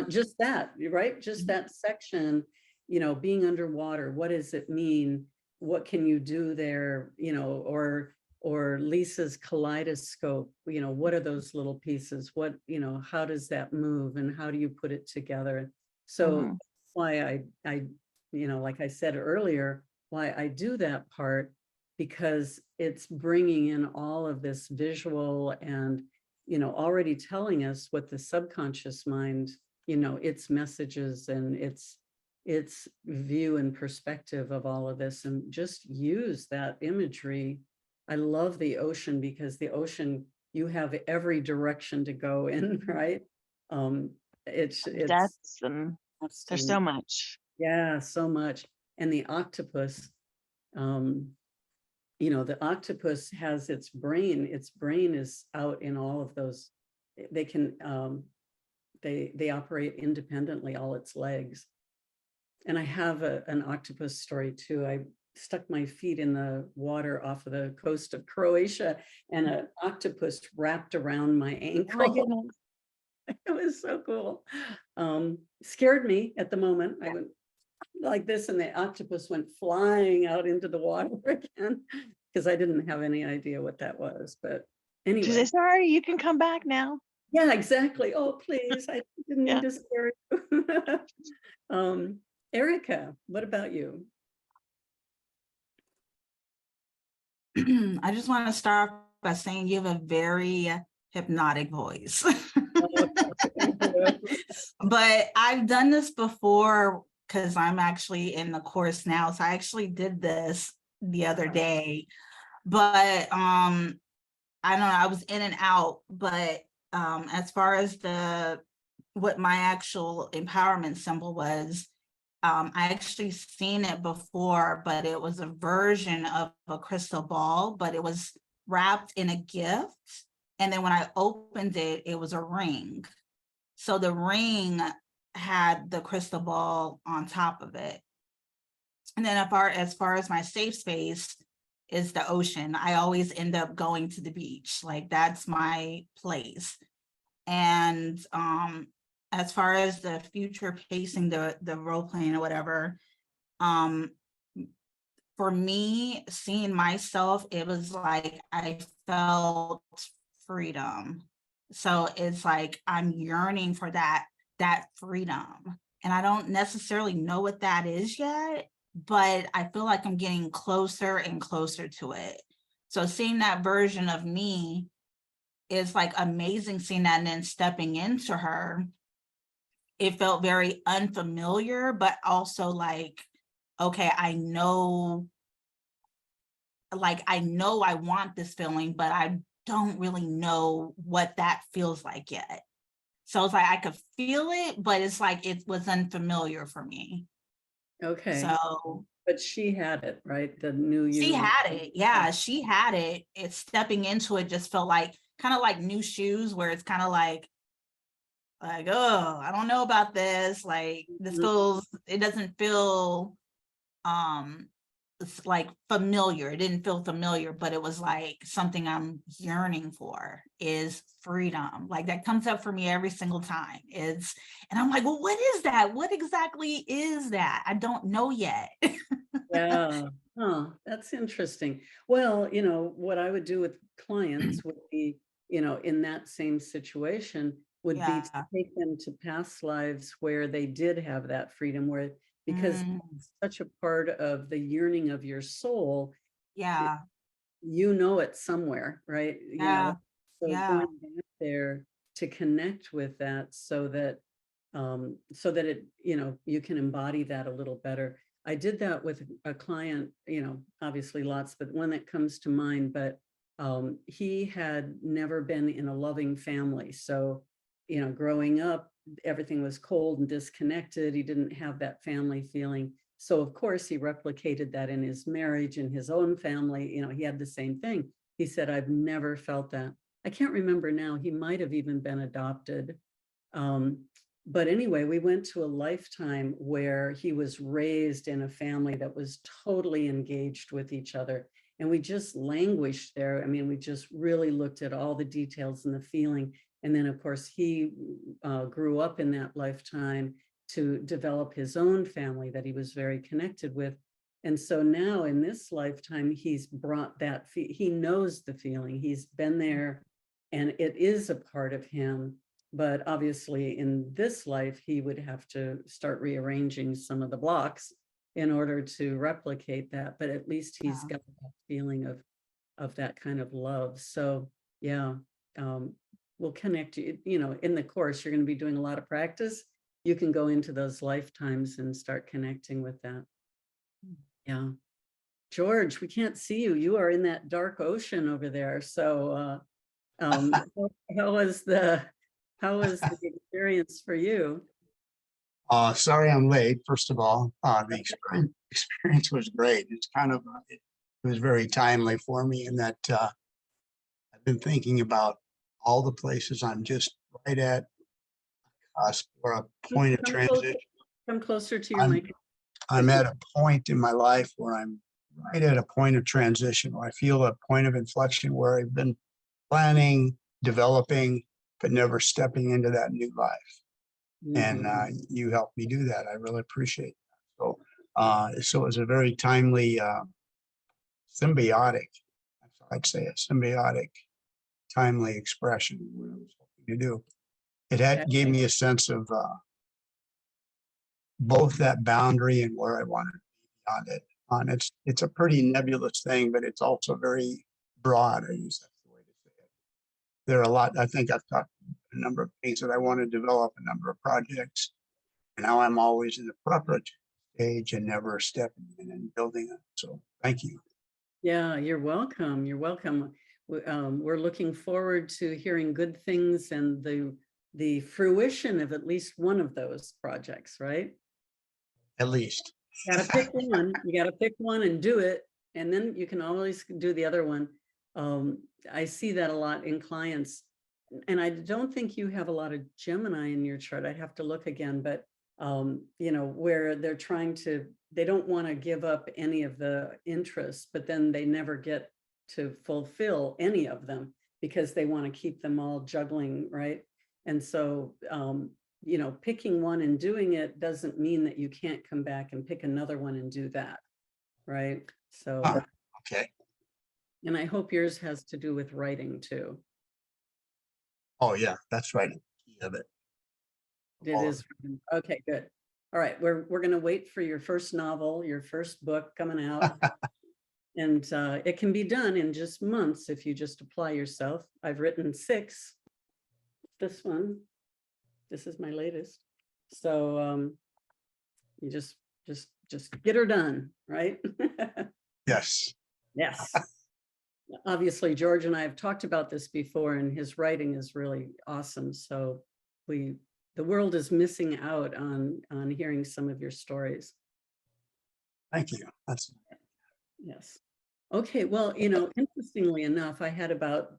just that, right? Just that section, being underwater, what does it mean? What can you do there? Or Lisa's kaleidoscope, what are those little pieces? How does that move and how do you put it together? So Hmm. why like I said earlier, why I do that part, because it's bringing in all of this visual and, already telling us what the subconscious mind, its messages and its view and perspective of all of this, and just use that imagery. I love the ocean because the ocean, you have every direction to go in, right? um it's Deaths, and there's fasting. so much. Yeah, so much. And the octopus, um the octopus has its brain is out in all of those. They can they operate independently, all its legs. And I have an octopus story too. I stuck my feet in the water off of the coast of Croatia, and an octopus wrapped around my Oh my ankle. goodness. It was so cool. Scared me at the moment. I went, like this, and the octopus went flying out into the water again, because I didn't have any idea what that was. But She said, anyway, sorry, you can come back now. yeah, exactly. Oh, please, I didn't Yeah. mean to scare you. Erica, what about you? I just want to start off by saying you have a very hypnotic voice. Oh, thank you. But I've done this before because I'm actually in the course now. So I actually did this the other day. But I don't know, I was in and out. But as far as what my actual empowerment symbol was, I actually seen it before, but it was a version of a crystal ball, but it was wrapped in a gift. And then when I opened it, it was a ring. So the ring had the crystal ball on top of it. And then as far as my safe space is the ocean, I always end up going to the beach. Like that's my place. And as far as the future pacing, the role playing or whatever, for me, seeing myself, it was like I felt freedom. So it's like I'm yearning for that freedom. And I don't necessarily know what that is yet, but I feel like I'm getting closer and closer to it. So seeing that version of me is like amazing, seeing that and then stepping into her. It felt very unfamiliar, but also like, okay, I know I want this feeling, but I don't really know what that feels like yet. So it's like I could feel it, but it's like it was unfamiliar for me. Okay, So but she had it, right? The new you. she had it. Yeah, she had it. It's stepping into it just felt like kind of like new shoes, where it's kind of like, oh, I don't know about this. Like this feels, it doesn't feel it's like familiar. It didn't feel familiar, but it was like something I'm yearning for is freedom. Like that comes up for me every single time. And I'm like, well, what is that? What exactly is that? I don't know yet. Yeah. Huh, that's interesting. Well, what I would do with clients would be, in that same situation would be to Yeah. take them to past lives where they did have that freedom, because it's such a part of the yearning of your soul, Yeah. it somewhere, right? Yeah. So Yeah. going back there to connect with that so that it, you can embody that a little better. I did that with a client, obviously lots, but one that comes to mind, but he had never been in a loving family. So, growing up, everything was cold and disconnected. He didn't have that family feeling. So of course he replicated that in his marriage, in his own family. He had the same thing. He said, I've never felt that. I can't remember now. He might have even been adopted. But anyway, we went to a lifetime where he was raised in a family that was totally engaged with each other. And we just languished there. I mean, we just really looked at all the details and the feeling. And then, of course, he grew up in that lifetime to develop his own family that he was very connected with. And so now in this lifetime, he's brought that, he knows the feeling, he's been there, and it is a part of him. But obviously in this life, he would have to start rearranging some of the blocks in order to replicate that. But at least he's got that feeling of that kind of love. So yeah, we'll connect you, in the course, you're going to be doing a lot of practice. You can go into those lifetimes and start connecting with that. Yeah. George, we can't see you. You are in that dark ocean over there. So how was the experience for you? Sorry I'm late. First of all, the experience was great. It's kind of, it was very timely for me in that I've been thinking about all the places I'm just right at cusp or a point of transition. Come closer to your mic. I'm at a point in my life where I'm right at a point of transition, where I feel a point of inflection where I've been planning, developing, but never stepping into that new life. And you helped me do that. I really appreciate that. So So it was a very timely, symbiotic, I'd say a symbiotic, timely expression of what I was hoping to do. It had gave me a sense of both that boundary and where I wanted to be beyond it. It's a pretty nebulous thing, but it's also very broad. I use that's the way to say it. There are a lot. I think I've talked a number of things that I want to develop, a number of projects, and now I'm always in the preparatory stage and never stepping in and building it. So thank you. Yeah, you're welcome. You're welcome. We're looking forward to hearing good things and the fruition of at least one of those projects, right? At least. Gotta pick one. You gotta pick one and do it, and then you can always do the other one. I see that a lot in clients, and I don't think you have a lot of Gemini in your chart. I'd have to look again, but you know, where they're trying to, they don't want to give up any of the interests, but then they never get to fulfill any of them because they want to keep them all juggling, right? And so you know, picking one and doing it doesn't mean that you can't come back and pick another one and do that, right? So, Okay. and I hope yours has to do with writing too. Oh yeah, that's right. Key of it. It is. Okay, good. All right, we're going to wait for your first novel, your first book coming out. And it can be done in just months if you just apply yourself. I've written 6. This one, this is my latest. So you just get her done, right? Yes. Yes. Obviously, George and I have talked about this before, and his writing is really awesome. So the world is missing out on hearing some of your stories. Thank you. That's Yes. Okay, well, you know, interestingly enough, I had about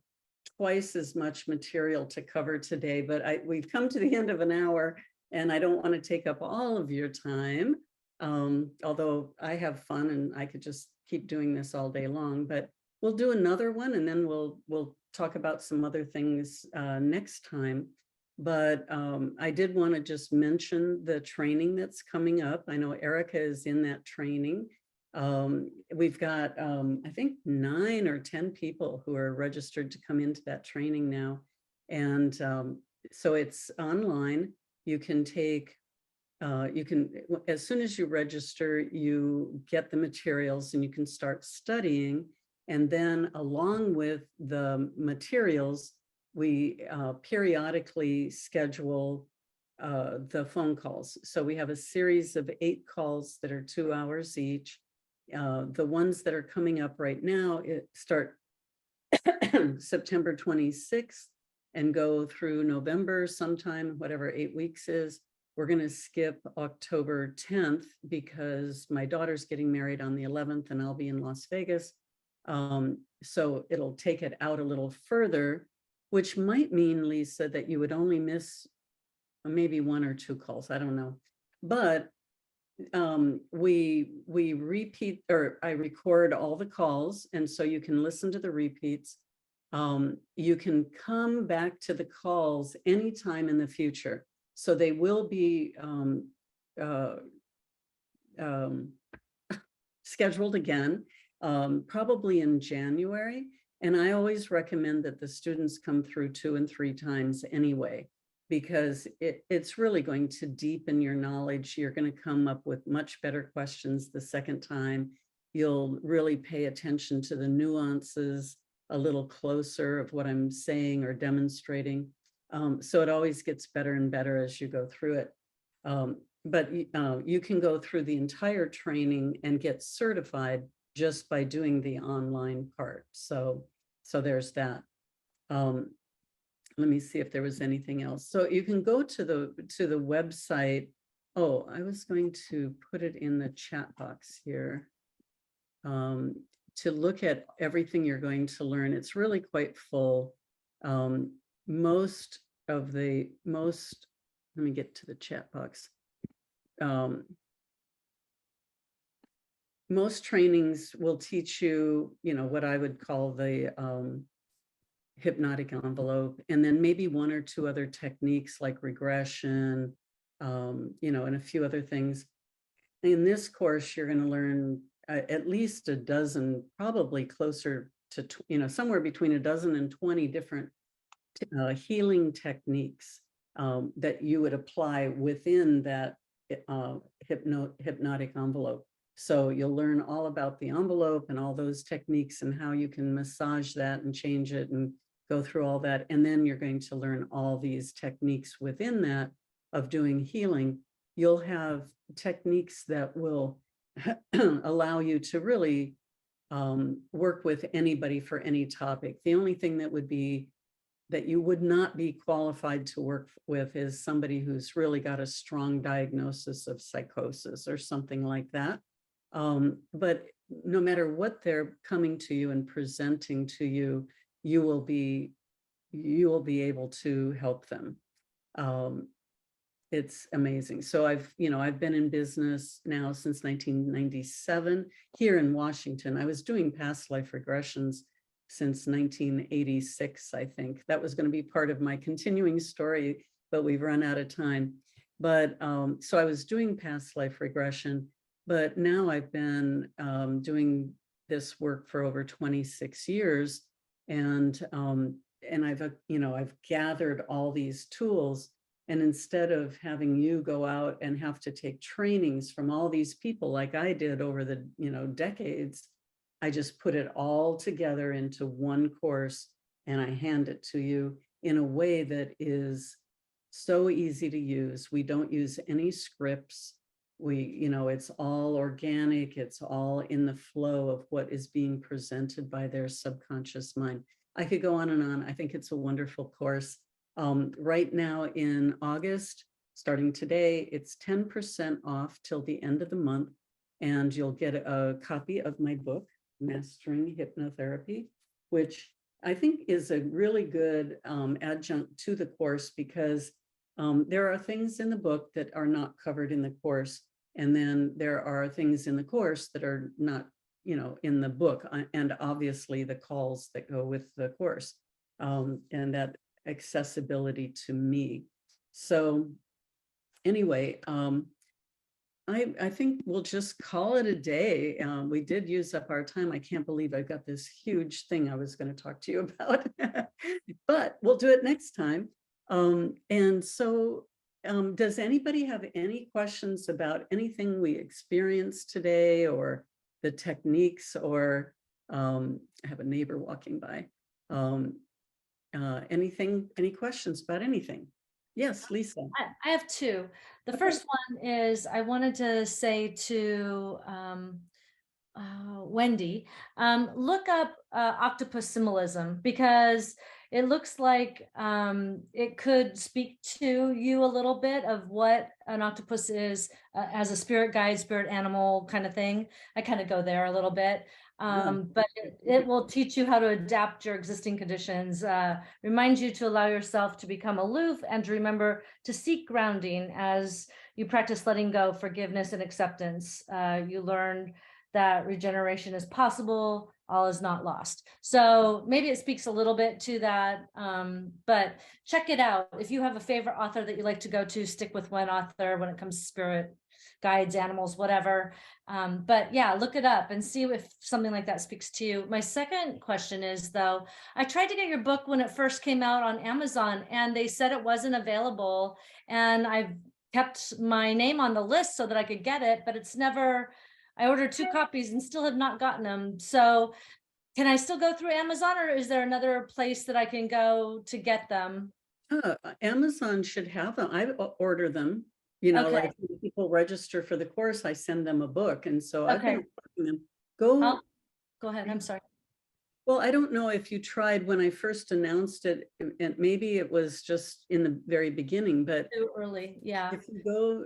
twice as much material to cover today, but we've come to the end of an hour, and I don't want to take up all of your time. Although I have fun and I could just keep doing this all day long, but we'll do another one, and then we'll talk about some other things next time. But I did want to just mention the training that's coming up. I know Erica is in that training. We've got, I think 9 or 10 people who are registered to come into that training now. And so it's online. You can take, as soon as you register, you get the materials and you can start studying. And then along with the materials, we periodically schedule the phone calls. So we have a series of 8 calls that are 2 hours each. The ones that are coming up right now start September 26th and go through November sometime, whatever 8 weeks is. We're going to skip October 10th because my daughter's getting married on the 11th and I'll be in Las Vegas. So it'll take it out a little further, which might mean, Lisa, that you would only miss maybe 1 or 2 calls. I don't know. But we repeat, or I record all the calls, and so you can listen to the repeats. You can come back to the calls anytime in the future. So they will be scheduled again, probably in January. And I always recommend that the students come through 2 and 3 times anyway, because it's really going to deepen your knowledge. You're going to come up with much better questions the second time. You'll really pay attention to the nuances a little closer of what I'm saying or demonstrating. So it always gets better and better as you go through it. But you can go through the entire training and get certified just by doing the online part. So there's that. Let me see if there was anything else. So you can go to the website. Oh, I was going to put it in the chat box here to look at everything you're going to learn. It's really quite full. Let me get to the chat box. Most trainings will teach you, what I would call the hypnotic envelope, and then maybe 1 or 2 other techniques like regression, and a few other things. in this course, you're going to learn at least a dozen, probably closer to, somewhere between a dozen and 20 different healing techniques that you would apply within that hypnotic envelope. So you'll learn all about the envelope and all those techniques and how you can massage that and change it and go through all that. And then you're going to learn all these techniques within that of doing healing. You'll have techniques that will allow you to really work with anybody for any topic. The only thing that you would not be qualified to work with is somebody who's really got a strong diagnosis of psychosis or something like that. But no matter what they're coming to you and presenting to you, you will be able to help them. It's amazing. So I've been in business now since 1997 here in Washington. I was doing past life regressions since 1986, I think. That was going to be part of my continuing story, but we've run out of time. But so I was doing past life regression, but now I've been doing this work for over 26 years. And I've gathered all these tools. And instead of having you go out and have to take trainings from all these people like I did over the decades, I just put it all together into one course and I hand it to you in a way that is so easy to use. We don't use any scripts. It's all organic. It's all in the flow of what is being presented by their subconscious mind. I could go on and on. I think it's a wonderful course. Right now in August, starting today, it's 10% off till the end of the month. And you'll get a copy of my book, Mastering Hypnotherapy, which I think is a really good adjunct to the course because there are things in the book that are not covered in the course. And then there are things in the course that are not, in the book, and obviously the calls that go with the course and that accessibility to me. So anyway, I think we'll just call it a day. We did use up our time. I can't believe I've got this huge thing I was going to talk to you about, but we'll do it next time. And so does anybody have any questions about anything we experienced today or the techniques, or I have a neighbor walking by. Any questions about anything? Yes, Lisa. I have two. The first one is I wanted to say to Wendy, look up octopus symbolism, because it looks like it could speak to you a little bit of what an octopus is as a spirit guide, spirit animal kind of thing. I kind of go there a little bit. But it will teach you how to adapt your existing conditions, remind you to allow yourself to become aloof and to remember to seek grounding as you practice letting go, forgiveness, and acceptance. You learn that regeneration is possible, all is not lost. So maybe it speaks a little bit to that, but check it out. If you have a favorite author that you like to go to, stick with one author when it comes to spirit guides, animals, whatever. But yeah, look it up and see if something like that speaks to you. My second question is, though, I tried to get your book when it first came out on Amazon and they said it wasn't available. And I've kept my name on the list so that I could get it, but it's never, I ordered 2 copies and still have not gotten them. So can I still go through Amazon, or is there another place that I can go to get them? Amazon should have them. I order them. Okay. Like when people register for the course, I send them a book. And so I've been ordering them. Go ahead. I'm sorry. Well, I don't know if you tried when I first announced it, and maybe it was just in the very beginning, but Too early. Yeah. if you go,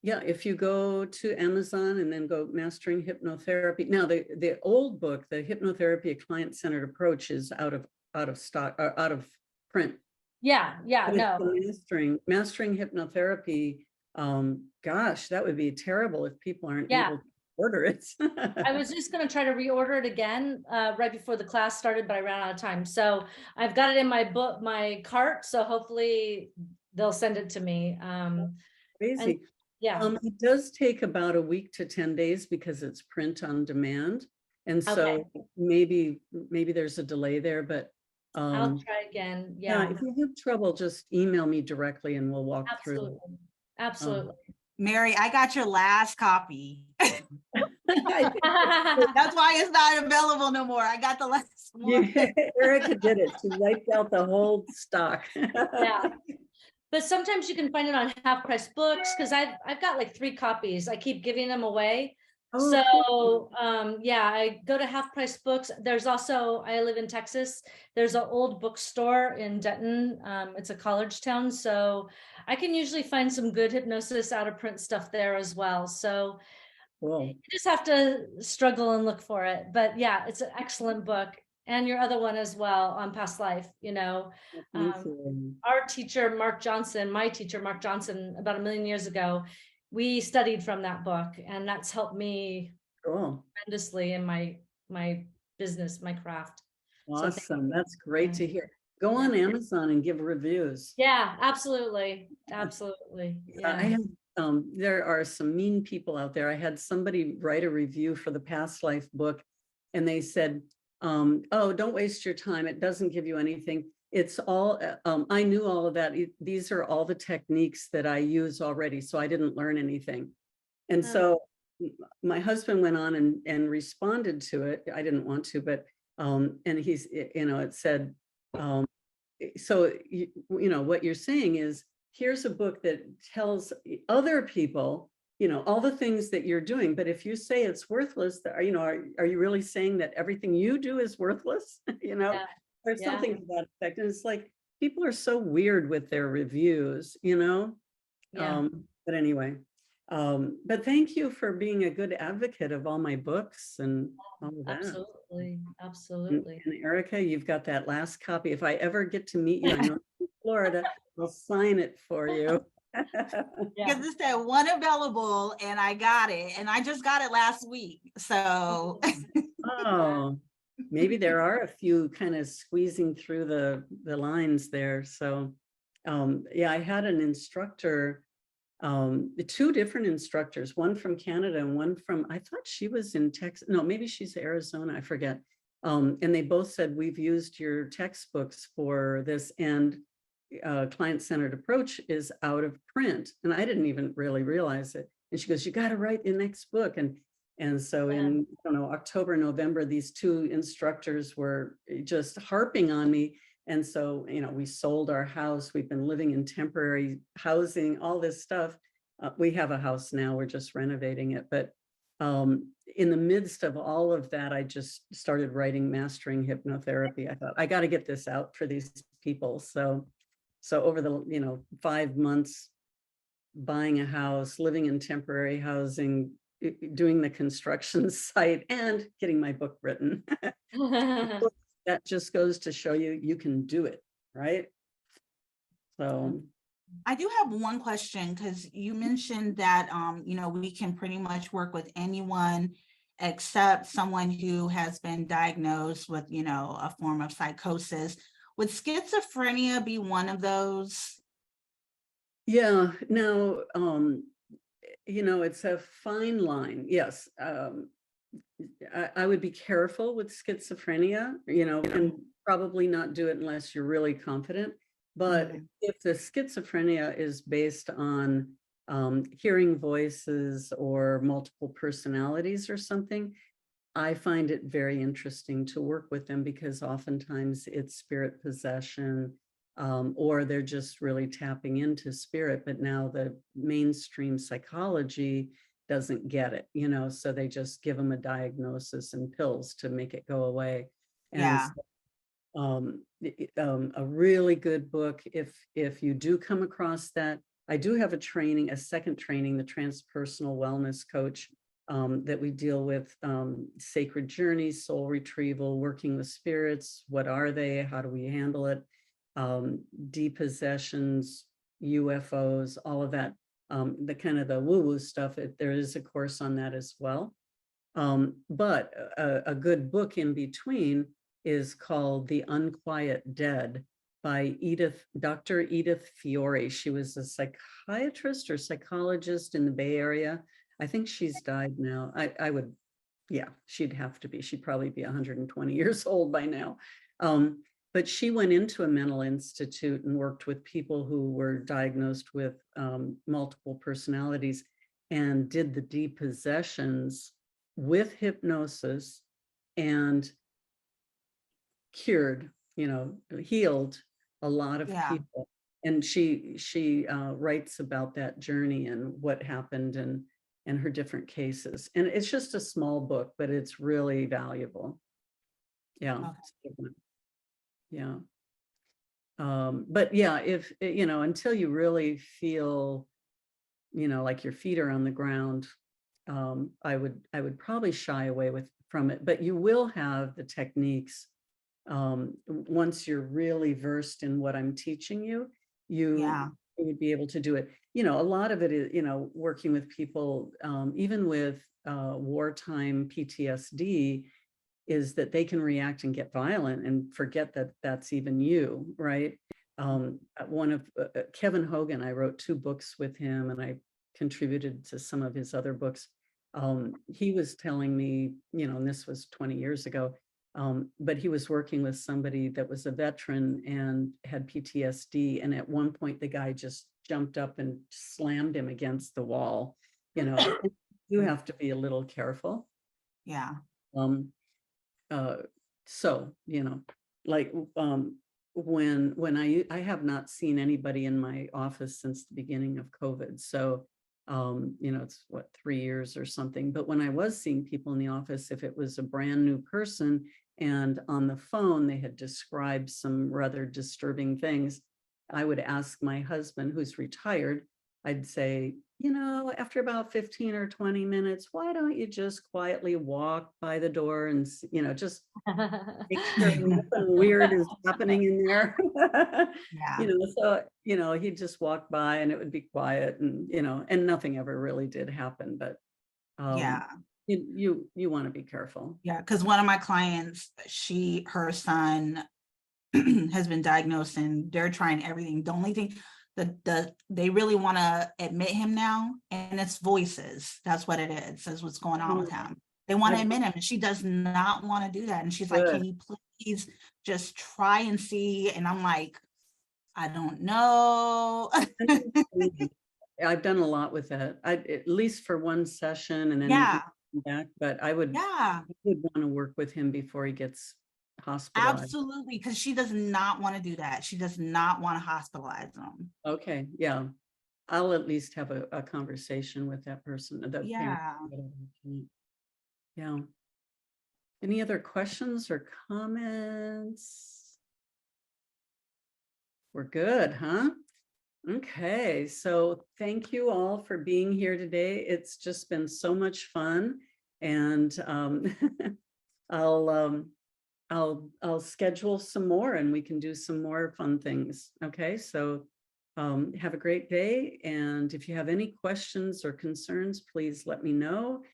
if you go to Amazon and then go Mastering Hypnotherapy. Now the old book, the Hypnotherapy, a Client-Centered Approach, is out of stock, or out of print. Yeah. But No. Mastering Hypnotherapy. Gosh, that would be terrible if people aren't able to order it. I was just going to try to reorder it again right before the class started, but I ran out of time. So I've got it in my cart. So hopefully they'll send it to me. Crazy. Yeah, It does take about a week to 10 days because it's print on demand. And okay, so maybe there's a delay there, but I'll try again. yeah, Yeah, if you have trouble, just email me directly and we'll walk through. absolutely. Absolutely. Mary, I got your last copy. I think That's why it's not available no more. I got the last one. yeah, Erica did it. She wiped out the whole stock. Yeah. But sometimes you can find it on half price books because I've got like 3 copies. I keep giving them away. Oh, cool. So yeah, I go to half price books. There's also, I live in Texas. There's an old bookstore in Denton. It's a college town. So I can usually find some good hypnosis out of print stuff there as well. So Cool. you just have to struggle and look for it. But yeah, it's an excellent book. And your other one as well on past life, you know. Thank you. Our teacher, Mark Johnson, my teacher, Mark Johnson, about 1 million years ago, we studied from that book, and that's helped me Cool. tremendously in my business, my craft. So thank Awesome. you. That's great to Yeah. hear. Go on Amazon and give reviews. Yeah, absolutely. Absolutely. I Yeah. have, there are some mean people out there. I had somebody write a review for the past life book and they said, oh, don't waste your time. It doesn't give you anything. It's all, I knew all of that. These are all the techniques that I use already. So I didn't learn anything. And Oh. so my husband went on and responded to it. I didn't want to, but, and he's, you know, it said, so, you know, what you're saying is, here's a book that tells other people, you know, all the things that you're doing. But if you say it's worthless, you know, are you really saying that everything you do is worthless? You know, Yeah. or Yeah. something to that effect. And it's like, people are so weird with their reviews, you know? Yeah. But anyway, but thank you for being a good advocate of all my books and all of that. Absolutely. And Absolutely. Erica, you've got that last copy. If I ever get to meet you, I know in Florida, I'll sign it for you. Yeah. Because it said one available and I got it. And I just got it last week. So Oh, maybe there are a few kind of squeezing through the lines there. So, yeah, I had an instructor, 2 different instructors, one from Canada and one from, I thought she was in Texas. No, maybe she's Arizona, I forget. And they both said, we've used your textbooks for this, and client-centered approach is out of print. And I didn't even really realize it. And she goes, you got to write the next book. And so in, I don't know, October, November, these 2 instructors were just harping on me. And so, you know, we sold our house. We've been living in temporary housing, all this stuff. We have a house now, we're just renovating it. But in the midst of all of that, I just started writing Mastering Hypnotherapy. I thought, I got to get this out for these people. So over the, you know, 5 months, buying a house, living in temporary housing, doing the construction site, and getting my book written. That just goes to show you, you can do it, right? So I do have one question, because you mentioned that, you know, we can pretty much work with anyone except someone who has been diagnosed with, you know, a form of psychosis. Would schizophrenia be one of those? yeah, now, you know, it's a fine line. Yes. I would be careful with schizophrenia, you know, and probably not do it unless you're really confident. But if the schizophrenia is based on hearing voices or multiple personalities or something, I find it very interesting to work with them, because oftentimes it's spirit possession, or they're just really tapping into spirit. But now the mainstream psychology doesn't get it, you know, so they just give them a diagnosis and pills to make it go away. And Yeah. a really good book, if you do come across that, I do have a training, a second training, the Transpersonal Wellness Coach, that we deal with sacred journeys, soul retrieval, working with spirits. What are they? How do we handle it? Depossessions, UFOs, all of that. The kind of the woo-woo stuff, there is a course on that as well. But a good book in between is called The Unquiet Dead. by Dr. Edith Fiore. She was a psychiatrist or psychologist in the Bay Area. I think she's died now. I would, yeah, she'd have to be. She'd probably be 120 years old by now. But she went into a mental institute and worked with people who were diagnosed with multiple personalities and did the depossessions with hypnosis and cured, healed a lot of Yeah. people. And she writes about that journey and what happened and her different cases. And it's just a small book, but it's really valuable. Yeah. Okay. It's a good one. Yeah. But yeah, if, until you really feel, like your feet are on the ground, I would probably shy away from it, but you will have the techniques. Once you're really versed in what I'm teaching you, Yeah. you would be able to do it. A lot of it is, working with people, even with wartime PTSD, is that they can react and get violent and forget that that's even you, right? One of Kevin Hogan, I wrote 2 books with him and I contributed to some of his other books. He was telling me, and this was 20 years ago, but he was working with somebody that was a veteran and had PTSD. And at one point, the guy just jumped up and slammed him against the wall. You have to be a little careful. Yeah. So, like when I have not seen anybody in my office since the beginning of COVID. So, it's what, 3 years or something. But when I was seeing people in the office, if it was a brand new person and on the phone, they had described some rather disturbing things, I would ask my husband, who's retired, I'd say, after about 15 or 20 minutes, why don't you just quietly walk by the door and, just make sure nothing weird is happening in there. Yeah. So, he'd just walk by and it would be quiet and, and nothing ever really did happen. But Yeah. you want to be careful. Yeah. Because one of my clients, her son has been diagnosed and they're trying everything. The only thing they really want to admit him now, and it's voices. That's what it is. That's what's going on with him. They want to admit him, and she does not want to do that. And she's like, "Can you please just try and see?" And I'm like, "I don't know." I've done a lot with that. At least for one session, and then Yeah. back. But I would want to work with him before he gets hospitalized. Absolutely, because she does not want to do that. She does not want to hospitalize them. Okay, yeah. I'll at least have a conversation with that person. Yeah. Yeah. Any other questions or comments? We're good, huh? Okay, so thank you all for being here today. It's just been so much fun, and I'll schedule some more and we can do some more fun things. Okay, so have a great day. And if you have any questions or concerns, please let me know.